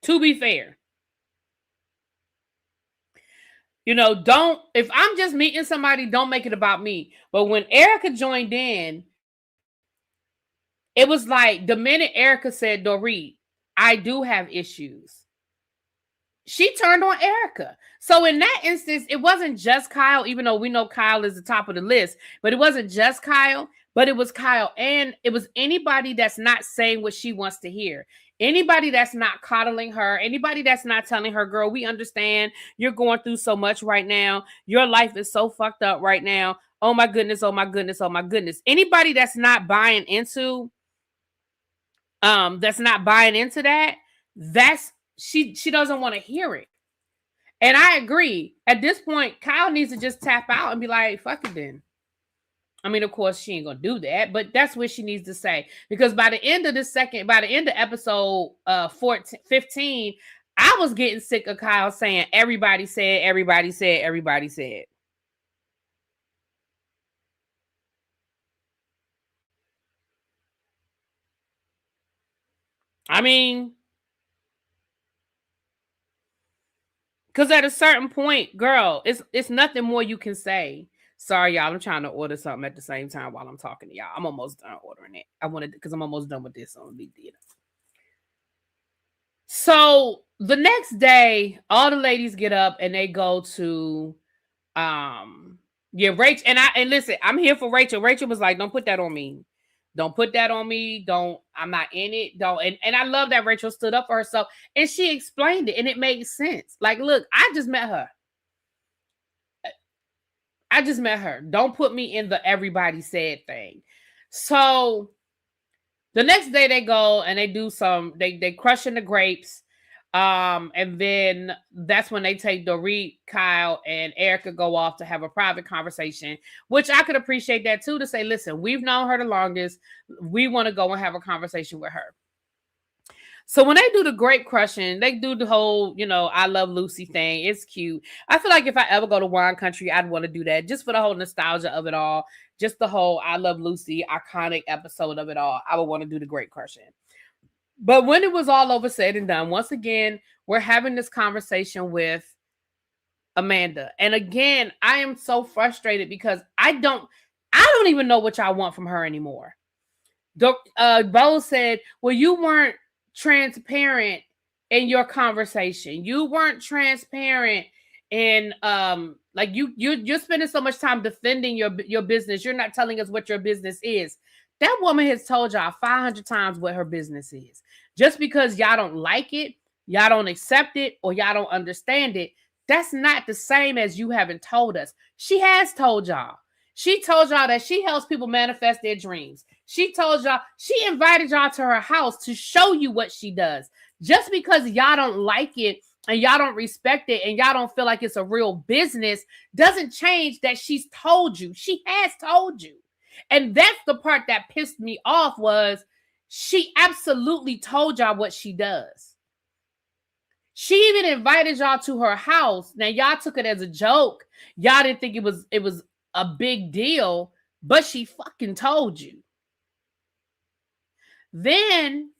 To be fair. You know, don't, if I'm just meeting somebody, don't make it about me. But when Erica joined in, it was like the minute Erica said, Dorit, I do have issues, she turned on Erica. So in that instance, it wasn't just Kyle, even though we know Kyle is the top of the list, but it wasn't just Kyle, but it was Kyle. And it was anybody that's not saying what she wants to hear. Anybody that's not coddling her, anybody that's not telling her, girl, we understand you're going through so much right now. Your life is so fucked up right now. Oh my goodness, oh my goodness, oh my goodness. Anybody that's not buying into that, that's she doesn't want to hear it. And I agree. At this point, Kyle needs to just tap out and be like, fuck it then. I mean, of course, she ain't gonna do that, but that's what she needs to say. Because by the end of episode 15, I was getting sick of Kyle saying everybody said, everybody said, everybody said. I mean, because at a certain point, girl, it's nothing more you can say. Sorry, y'all. I'm trying to order something at the same time while I'm talking to y'all. I'm almost done ordering it. Because I'm almost done with this on Big Theater. So the next day, all the ladies get up and they go to Rachel. And listen, I'm here for Rachel. Rachel was like, don't put that on me. Don't put that on me. I'm not in it. And I love that Rachel stood up for herself and she explained it and it made sense. Like, look, I just met her. Don't put me in the everybody said thing. So the next day they go and they do they crushing the grapes. And then that's when they take Dorit, Kyle, and Erica go off to have a private conversation, which I could appreciate that too, to say, listen, we've known her the longest. We want to go and have a conversation with her. So when they do the grape crushing, they do the whole, I love Lucy thing. It's cute. I feel like if I ever go to wine country, I'd want to do that just for the whole nostalgia of it all. Just the whole I love Lucy iconic episode of it all. I would want to do the grape crushing. But when it was all over, said and done, once again, we're having this conversation with Amanda. And again, I am so frustrated because I don't even know what y'all want from her anymore. Bo said, well, you weren't transparent in your conversation. You weren't transparent in like you're spending so much time defending your business. You're not telling us what your business is. That woman has told y'all 500 times what her business is. Just because y'all don't like it, y'all don't accept it, or y'all don't understand it, that's not the same as you haven't told us. She has told y'all. She told y'all that she helps people manifest their dreams. She told y'all, she invited y'all to her house to show you what she does. Just because y'all don't like it and y'all don't respect it and y'all don't feel like it's a real business doesn't change that she's told you. She has told you. And that's the part that pissed me off, was she absolutely told y'all what she does. She even invited y'all to her house. Now, y'all took it as a joke. Y'all didn't think it was a big deal, but she fucking told you. Then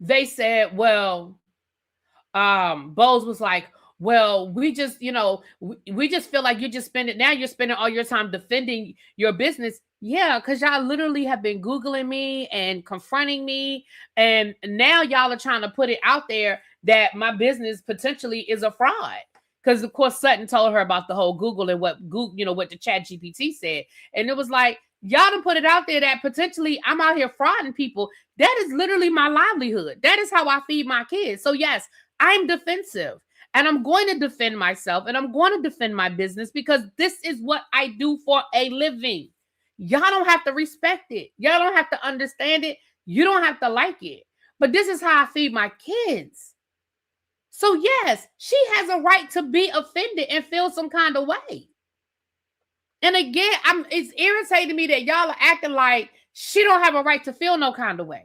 they said, well, Bose was like, well, we just, we just feel like you're spending all your time defending your business. Yeah, because y'all literally have been Googling me and confronting me. And now y'all are trying to put it out there that my business potentially is a fraud. Because, of course, Sutton told her about the whole Google and what the Chat GPT said. And it was like, y'all done put it out there that potentially I'm out here frauding people. That is literally my livelihood. That is how I feed my kids. So, yes, I'm defensive. And I'm going to defend myself and I'm going to defend my business because this is what I do for a living. Y'all don't have to respect it. Y'all don't have to understand it. You don't have to like it. But this is how I feed my kids. So yes, she has a right to be offended and feel some kind of way. And again, it's irritating me that y'all are acting like she don't have a right to feel no kind of way.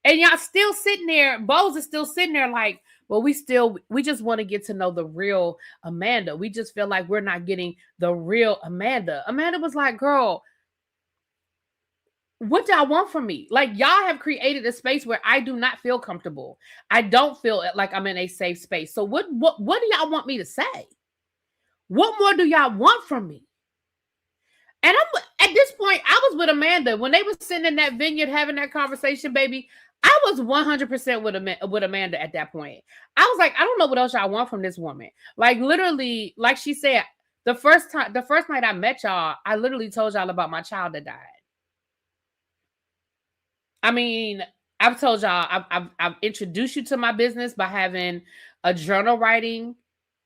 And y'all still sitting there, Bose is still sitting there like, well, we just want to get to know the real Amanda. We just feel like we're not getting the real Amanda. Amanda was like, girl, what y'all want from me? Like, y'all have created a space where I do not feel comfortable. I don't feel like I'm in a safe space. So what do y'all want me to say? What more do y'all want from me? And I'm at this point, I was with Amanda when they was sitting in that vineyard having that conversation, baby. I was 100% with Amanda at that point. I was like, I don't know what else y'all want from this woman. Like, literally, like she said, the first night I met y'all, I literally told y'all about my child that died. I mean, I've told y'all, I've introduced you to my business by having a journal writing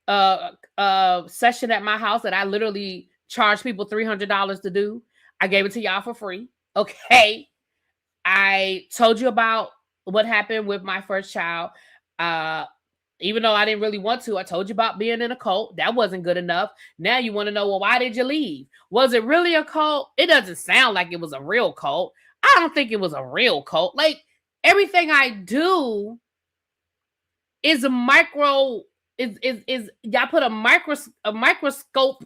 session at my house that I literally charge people $300 to do. I gave it to y'all for free. Okay. I told you about what happened with my first child. Even though I didn't really want to, I told you about being in a cult. That wasn't good enough. Now you want to know, well, why did you leave? Was it really a cult? It doesn't sound like it was a real cult. I don't think it was a real cult. Like, everything I do is a micro, is y'all put a microscope,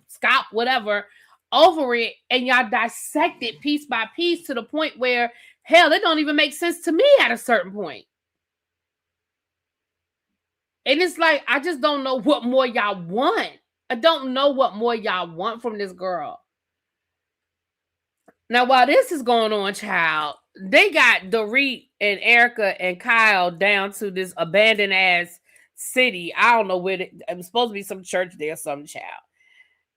whatever, over it, and y'all dissect it piece by piece to the point where, hell, it don't even make sense to me at a certain point. And it's like, I just don't know what more y'all want. I don't know what more y'all want from this girl. Now, while this is going on, child, they got Dorit and Erica and Kyle down to this abandoned ass city. I don't know where it was supposed to be, some church there, some child.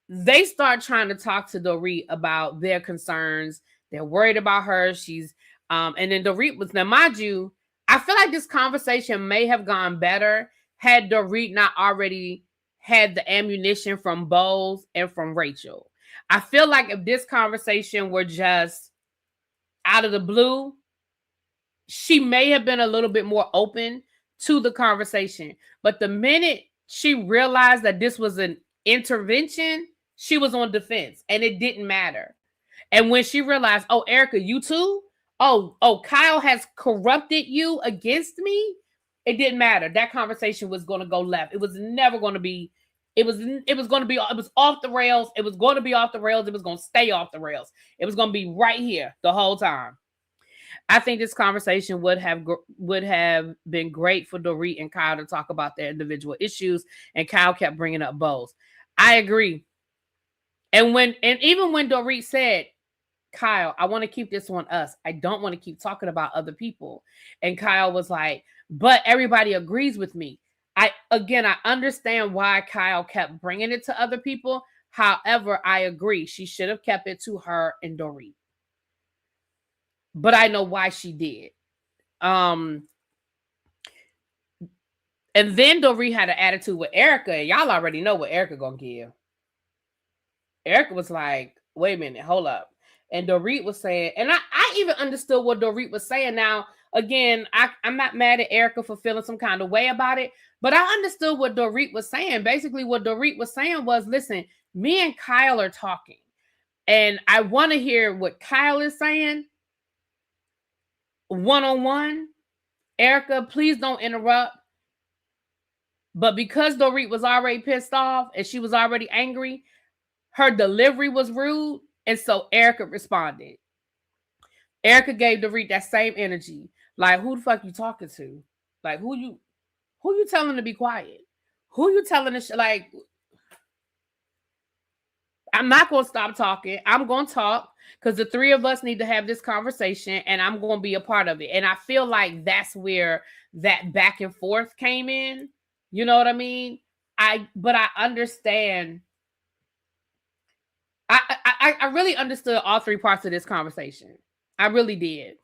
They start trying to talk to Dorit about their concerns. They're worried about her. She's and then Dorit was, now mind you, I feel like this conversation may have gone better had Dorit not already had the ammunition from Bowles and from Rachel. I feel like if this conversation were just out of the blue, she may have been a little bit more open to the conversation. But the minute she realized that this was an intervention, she was on defense and it didn't matter. And when she realized, oh, Erica, you too? Oh, Kyle has corrupted you against me. It didn't matter. That conversation was going to go left. It was never going to be, it was off the rails. It was going to be off the rails. It was going to stay off the rails. It was going to be right here the whole time. I think this conversation would have been great for Dorit and Kyle to talk about their individual issues. And Kyle kept bringing up Bowles. I agree. And even when Dorit said, Kyle, I want to keep this on us. I don't want to keep talking about other people. And Kyle was like, but everybody agrees with me. I understand why Kyle kept bringing it to other people. However, I agree. She should have kept it to her and Dorit. But I know why she did. And then Dorit had an attitude with Erica. And y'all already know what Erica gonna give. Erica was like, wait a minute, hold up. And Dorit was saying, and I even understood what Dorit was saying. Now, again, I'm not mad at Erica for feeling some kind of way about it, but I understood what Dorit was saying. Basically, what Dorit was saying was, listen, me and Kyle are talking, and I want to hear what Kyle is saying one-on-one. Erica, please don't interrupt. But because Dorit was already pissed off and she was already angry, her delivery was rude. And so Erica responded. Erica gave Dorit that same energy. Like, who the fuck you talking to? Like, who you telling to be quiet? Who you telling to like, I'm not going to stop talking. I'm going to talk because the three of us need to have this conversation and I'm going to be a part of it. And I feel like that's where that back and forth came in. You know what I mean? But I understand. I really understood all three parts of this conversation. I really did.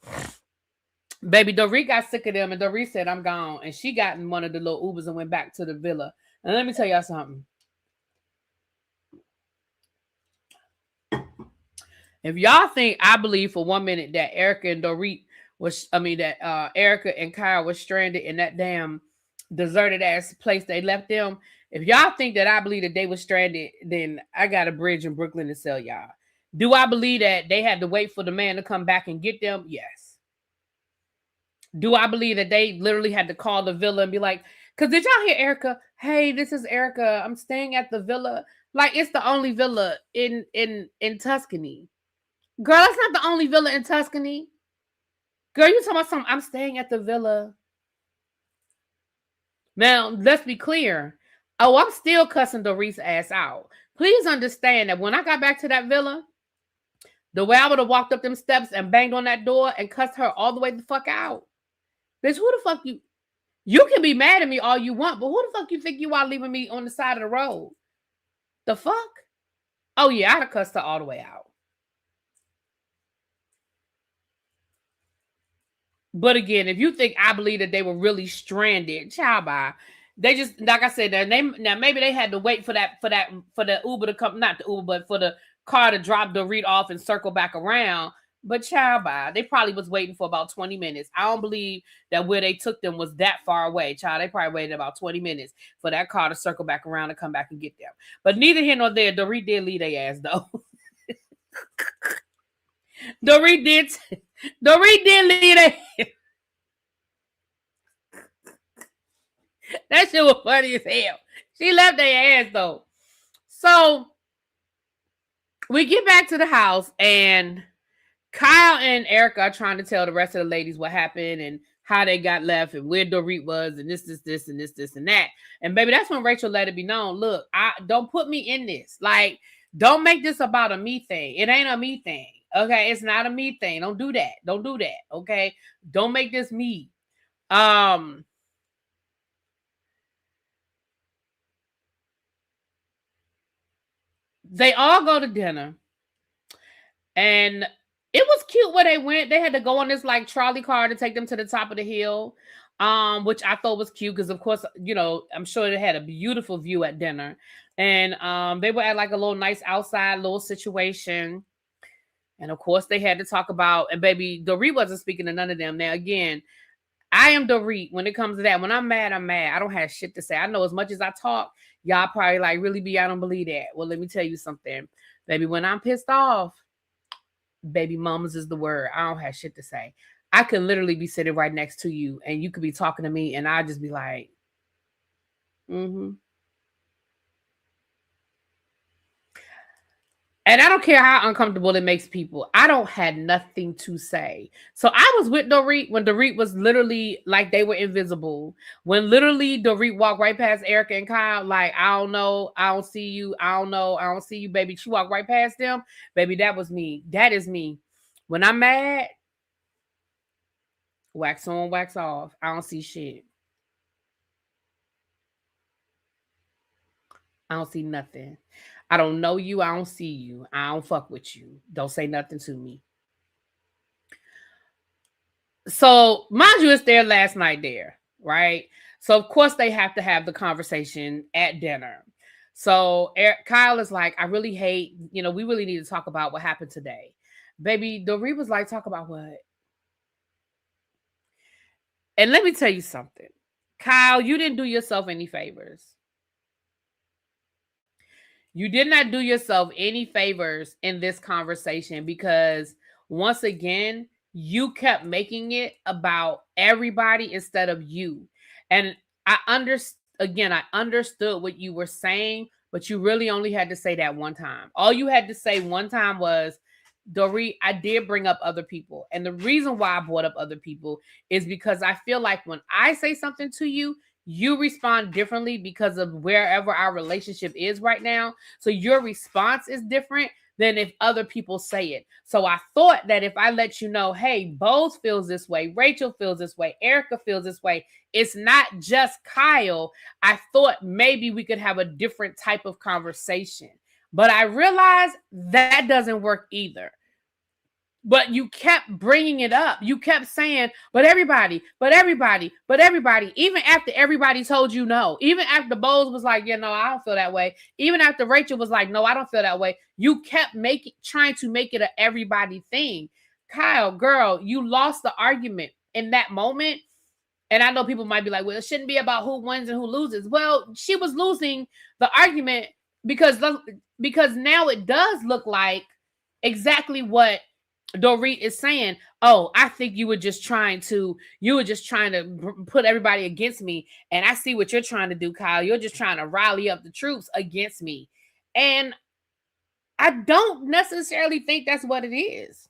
Baby, Dorit got sick of them and Dorit said, I'm gone. And she got in one of the little Ubers and went back to the villa. And let me tell y'all something. If y'all think I believe for 1 minute that Erica and Erica and Kyle was stranded in that damn deserted ass place they left them. If y'all think that I believe that they were stranded, then I got a bridge in Brooklyn to sell y'all. Do I believe that they had to wait for the man to come back and get them? Yes. Do I believe that they literally had to call the villa and be like, because did y'all hear Erica? Hey, this is Erica. I'm staying at the villa. Like, it's the only villa in Tuscany. Girl, that's not the only villa in Tuscany. Girl, you talking about something? I'm staying at the villa. Now, let's be clear. Oh, I'm still cussing Dorit's ass out. Please understand that when I got back to that villa, the way I would have walked up them steps and banged on that door and cussed her all the way the fuck out. Bitch, who the fuck you? You can be mad at me all you want, but who the fuck you think you are leaving me on the side of the road? The fuck? Oh yeah, I'd have cussed her all the way out. But again, if you think I believe that they were really stranded, child bye. They just, like I said, now maybe they had to wait for the Uber to come, not the Uber, but for the car to drop Dorit off and circle back around. But child bye, they probably was waiting for about 20 minutes. I don't believe that where they took them was that far away. Child, they probably waited about 20 minutes for that car to circle back around and come back and get them. But neither here nor there, Dorit did leave their ass though. Dorit did leave their ass. That shit was funny as hell. She left their ass though. So we get back to the house and Kyle and Erica are trying to tell the rest of the ladies what happened and how they got left and where Dorit was and this and that. And baby, that's when Rachel let it be known. Look, don't put me in this. Like, don't make this about a me thing. It ain't a me thing. Okay, it's not a me thing. Don't do that. Don't do that. Okay, don't make this me. They all go to dinner, and it was cute where they went. They had to go on this like trolley car to take them to the top of the hill, which I thought was cute because, of course, you know, I'm sure they had a beautiful view at dinner, and they were at like a little nice outside little situation. And of course, they had to talk about, and baby, Dorit wasn't speaking to none of them. Now, again, I am Dorit when it comes to that. When I'm mad, I'm mad. I don't have shit to say. I know as much as I talk, y'all probably like, really be, I don't believe that. Well, let me tell you something. Baby, when I'm pissed off, baby mamas is the word. I don't have shit to say. I could literally be sitting right next to you and you could be talking to me and I just be like, And I don't care how uncomfortable it makes people. I don't have nothing to say. So I was with Dorit when Dorit was literally like they were invisible. When literally Dorit walked right past Erica and Kyle, like, I don't know, I don't see you, I don't know, I don't see you, baby. She walked right past them. Baby, that was me. That is me. When I'm mad, wax on, wax off. I don't see shit. I don't see nothing. I don't know you. I don't see you. I don't fuck with you. Don't say nothing to me. So, mind you, it's their last night there, right? So, of course, they have to have the conversation at dinner. So, Kyle is like, I really hate, you know, we really need to talk about what happened today. Baby, Dorit was like, talk about what? And let me tell you something. Kyle, you didn't do yourself any favors. You did not do yourself any favors in this conversation because once again, you kept making it about everybody instead of you. And I understood what you were saying, but you really only had to say that one time. All you had to say one time was, Dorit, I did bring up other people. And the reason why I brought up other people is because I feel like when I say something to you, you respond differently because of wherever our relationship is right now. So your response is different than if other people say it. So I thought that if I let you know, hey, Bose feels this way, Rachel feels this way, Erica feels this way, it's not just Kyle. I thought maybe we could have a different type of conversation. But I realized that doesn't work either. But you kept bringing it up. You kept saying, but everybody. Even after everybody told you no. Even after Bose was like, yeah, no, I don't feel that way. Even after Rachel was like, no, I don't feel that way. You kept trying to make it an everybody thing. Kyle, girl, you lost the argument in that moment. And I know people might be like, well, it shouldn't be about who wins and who loses. Well, she was losing the argument because now it does look like exactly what Dorit is saying. Oh, I think you were just trying to put everybody against me. And I see what you're trying to do, Kyle. You're just trying to rally up the troops against me. And I don't necessarily think that's what it is.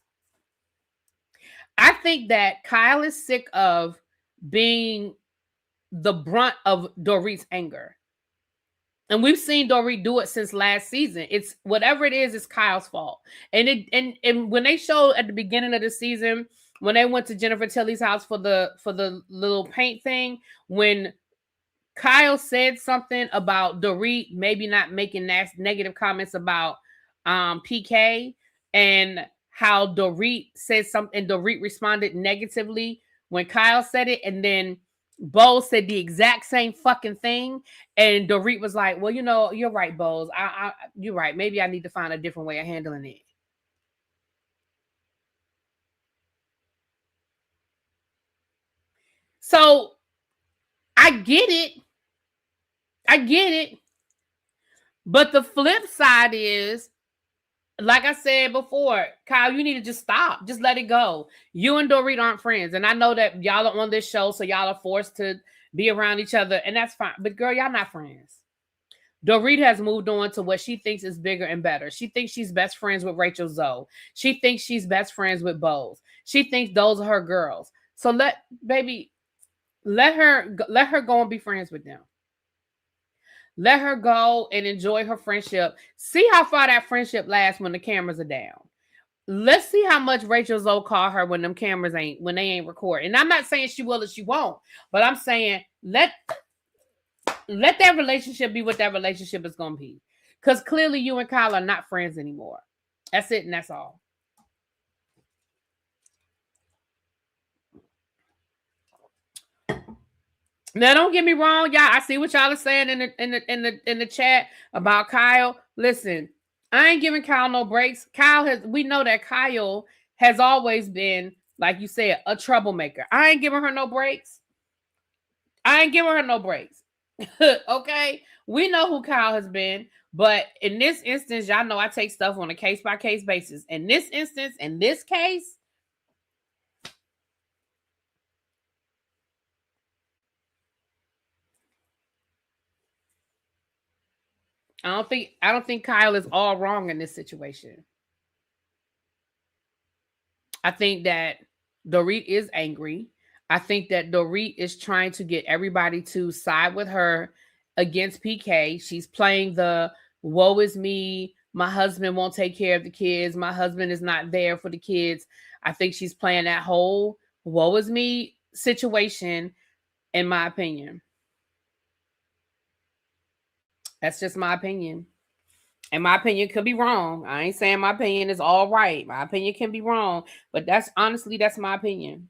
I think that Kyle is sick of being the brunt of Dorit's anger. And we've seen Dorit do it since last season. It's whatever it is, it's Kyle's fault. And when they showed at the beginning of the season, when they went to Jennifer Tilly's house for the little paint thing, when Kyle said something about Dorit maybe not making negative comments about PK, and how Dorit said something, and Dorit responded negatively when Kyle said it, and then Bose said the exact same fucking thing, and Dorit was like, well, you're right, Bose. You're right. Maybe I need to find a different way of handling it. So I get it. But the flip side is, like I said before, Kyle, you need to just stop. Just let it go. You and Dorit aren't friends. And I know that y'all are on this show, so y'all are forced to be around each other, and that's fine. But girl, y'all not friends. Dorit has moved on to what she thinks is bigger and better. She thinks she's best friends with Rachel Zoe. She thinks she's best friends with Bose. She thinks those are her girls. So let her go and be friends with them. Let her go and enjoy her friendship. See how far that friendship lasts when the cameras are down. Let's see how much Rachel Zoe call her when they ain't recording. And I'm not saying she will or she won't, but I'm saying let that relationship be what that relationship is going to be. Because clearly you and Kyle are not friends anymore. That's it, and that's all. Now, don't get me wrong, y'all. I see what y'all are saying in the chat about Kyle. Listen, I ain't giving Kyle no breaks. We know that Kyle has always been, like you said, a troublemaker. I ain't giving her no breaks. Okay? We know who Kyle has been, but in this instance, y'all know I take stuff on a case-by-case basis. In this instance, in this case, I don't think Kyle is all wrong in this situation. I think that Dorit is angry. I think that Dorit is trying to get everybody to side with her against PK. She's playing the woe is me. My husband won't take care of the kids. My husband is not there for the kids. I think she's playing that whole woe is me situation, in my opinion. That's just my opinion. And my opinion could be wrong. I ain't saying my opinion is all right. My opinion can be wrong. But that's my opinion.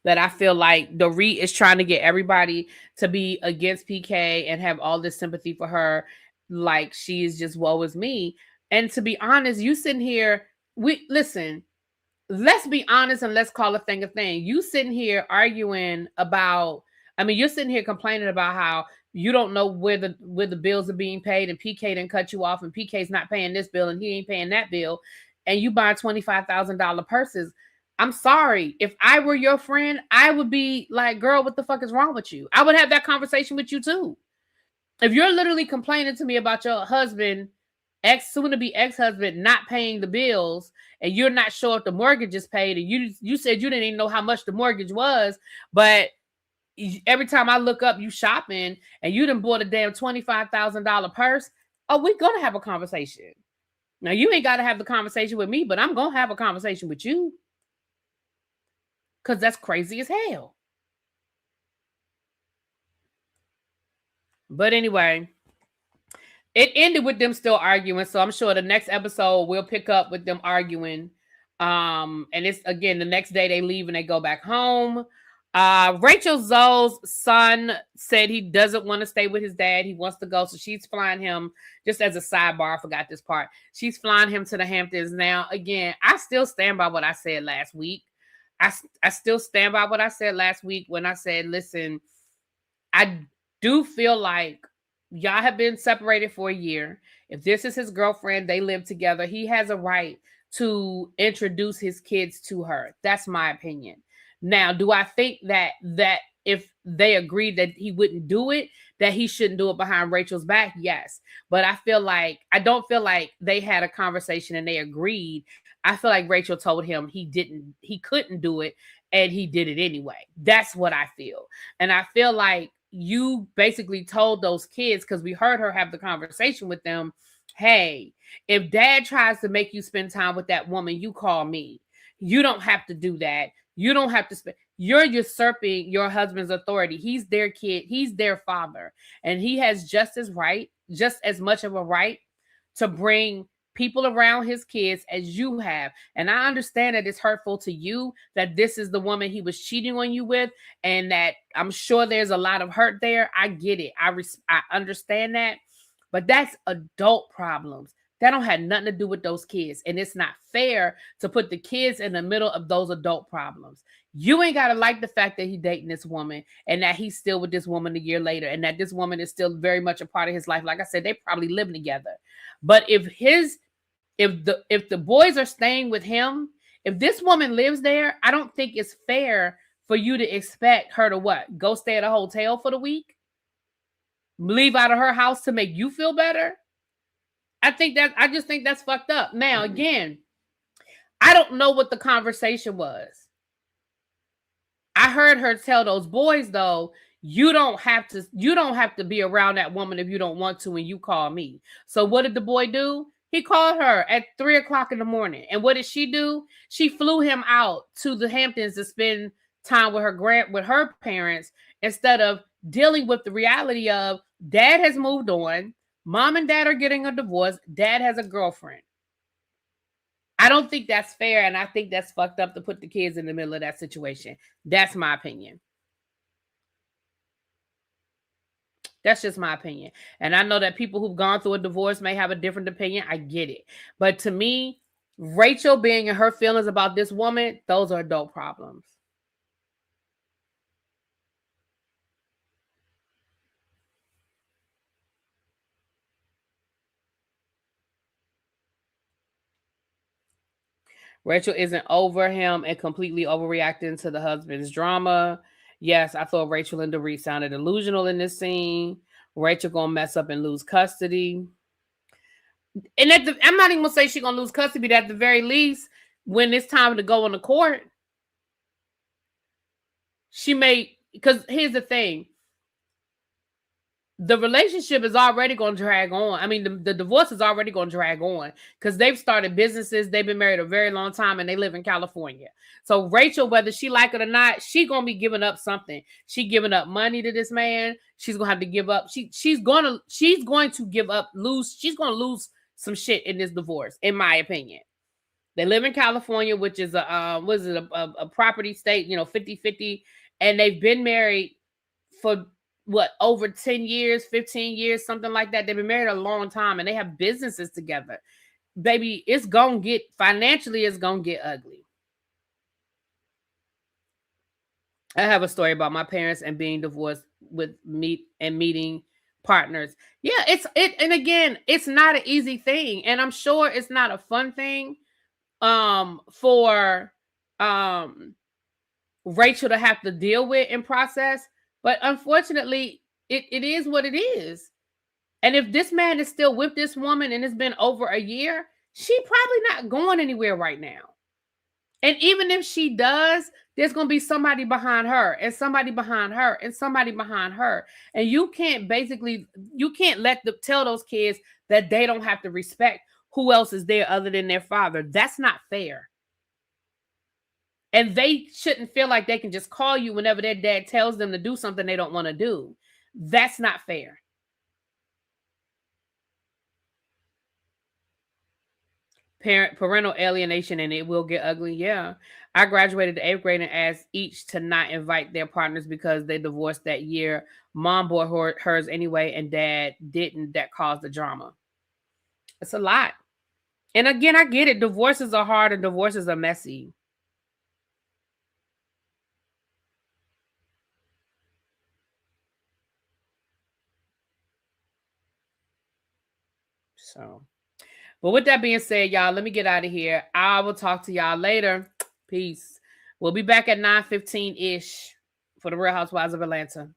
That I feel like Dorit is trying to get everybody to be against PK and have all this sympathy for her. Like she is just woe is me. And to be honest, you sitting here, listen, let's be honest and let's call a thing a thing. You sitting here arguing about, you're sitting here complaining about how you don't know where the bills are being paid, and PK didn't cut you off, and PK's not paying this bill and he ain't paying that bill, and you buy $25,000 purses. I'm sorry. If I were your friend, I would be like, girl, what the fuck is wrong with you? I would have that conversation with you too. If you're literally complaining to me about your husband, soon-to-be ex-husband, not paying the bills, and you're not sure if the mortgage is paid, and you said you didn't even know how much the mortgage was, but every time I look up, you shopping, and you done bought a damn $25,000 purse, we're going to have a conversation. Now, you ain't got to have the conversation with me, but I'm going to have a conversation with you. Because that's crazy as hell. But anyway, it ended with them still arguing. So I'm sure the next episode we'll pick up with them arguing. And it's, again, the next day they leave and they go back home. Rachel Zoe's son said he doesn't want to stay with his dad. He wants to go. So she's flying him, just as a sidebar, I forgot this part. She's flying him to the Hamptons. Now, again, I still stand by what I said last week. I still stand by what I said last week when I said, listen, I do feel like y'all have been separated for a year. If this is his girlfriend, they live together, he has a right to introduce his kids to her. That's my opinion. Now, do I think that if they agreed that he wouldn't do it, that he shouldn't do it behind Rachel's back, yes. But I don't feel like they had a conversation and they agreed. I feel like Rachel told him he couldn't do it, and he did it anyway. That's what I feel. And I feel like you basically told those kids, because we heard her have the conversation with them, hey, if dad tries to make you spend time with that woman, you call me. You don't have to do that. You don't have to spend. You're usurping your husband's authority. He's their kid. He's their father. And he has just as much of a right to bring people around his kids as you have. And I understand that it's hurtful to you that this is the woman he was cheating on you with, and that I'm sure there's a lot of hurt there. I get it. I understand that. But that's adult problems. That don't have nothing to do with those kids. And it's not fair to put the kids in the middle of those adult problems. You ain't got to like the fact that he's dating this woman and that he's still with this woman a year later and that this woman is still very much a part of his life. Like I said, they probably living together. But if the boys are staying with him, if this woman lives there, I don't think it's fair for you to expect her to what? Go stay at a hotel for the week? Leave out of her house to make you feel better? I just think that's fucked up. Now, again, I don't know what the conversation was. I heard her tell those boys, though, you don't have to be around that woman if you don't want to, and you call me. So what did the boy do? He called her at 3:00 in the morning. And what did she do? She flew him out to the Hamptons to spend time with her parents, instead of dealing with the reality of dad has moved on. Mom and dad are getting a divorce. Dad has a girlfriend. I don't think that's fair, and I think that's fucked up to put the kids in the middle of that situation. That's my opinion. That's just my opinion. And I know that people who've gone through a divorce may have a different opinion. I get it. But to me, Rachel being in her feelings about this woman, those are adult problems. Rachel isn't over him and completely overreacting to the husband's drama. Yes, I thought Rachel and Dorit sounded delusional in this scene. Rachel gonna mess up and lose custody. And I'm not even gonna say she's gonna lose custody, but at the very least, when it's time to go on the court, she may, because here's the thing. The relationship is already going to drag on. I mean, the divorce is already going to drag on because they've started businesses. They've been married a very long time and they live in California. So Rachel, whether she like it or not, she's going to be giving up something. She giving up money to this man. She's going to have to give up. She's going to give up, she's going to lose some shit in this divorce, in my opinion. They live in California, which is a property state, 50-50. And they've been married for over 10 years, 15 years, something like that. They've been married a long time and they have businesses together. Baby, it's gonna get ugly. I have a story about my parents and being divorced with meeting partners. Yeah, and again, it's not an easy thing, and I'm sure it's not a fun thing for Rachel to have to deal with and process. But unfortunately, it is what it is. And if this man is still with this woman and it's been over a year, she probably not going anywhere right now. And even if she does, there's going to be somebody behind her and somebody behind her and somebody behind her. And you can't tell those kids that they don't have to respect who else is there other than their father. That's not fair. And they shouldn't feel like they can just call you whenever their dad tells them to do something they don't want to do. That's not fair. Parental alienation, and it will get ugly. Yeah. I graduated to 8th grade and asked each to not invite their partners because they divorced that year. Mom bought hers anyway, and dad didn't. That caused the drama. It's a lot. And again, I get it. Divorces are hard and divorces are messy. So, but with that being said, y'all, let me get out of here. I will talk to y'all later. Peace. We'll be back at 9:15-ish for the Real Housewives of Atlanta.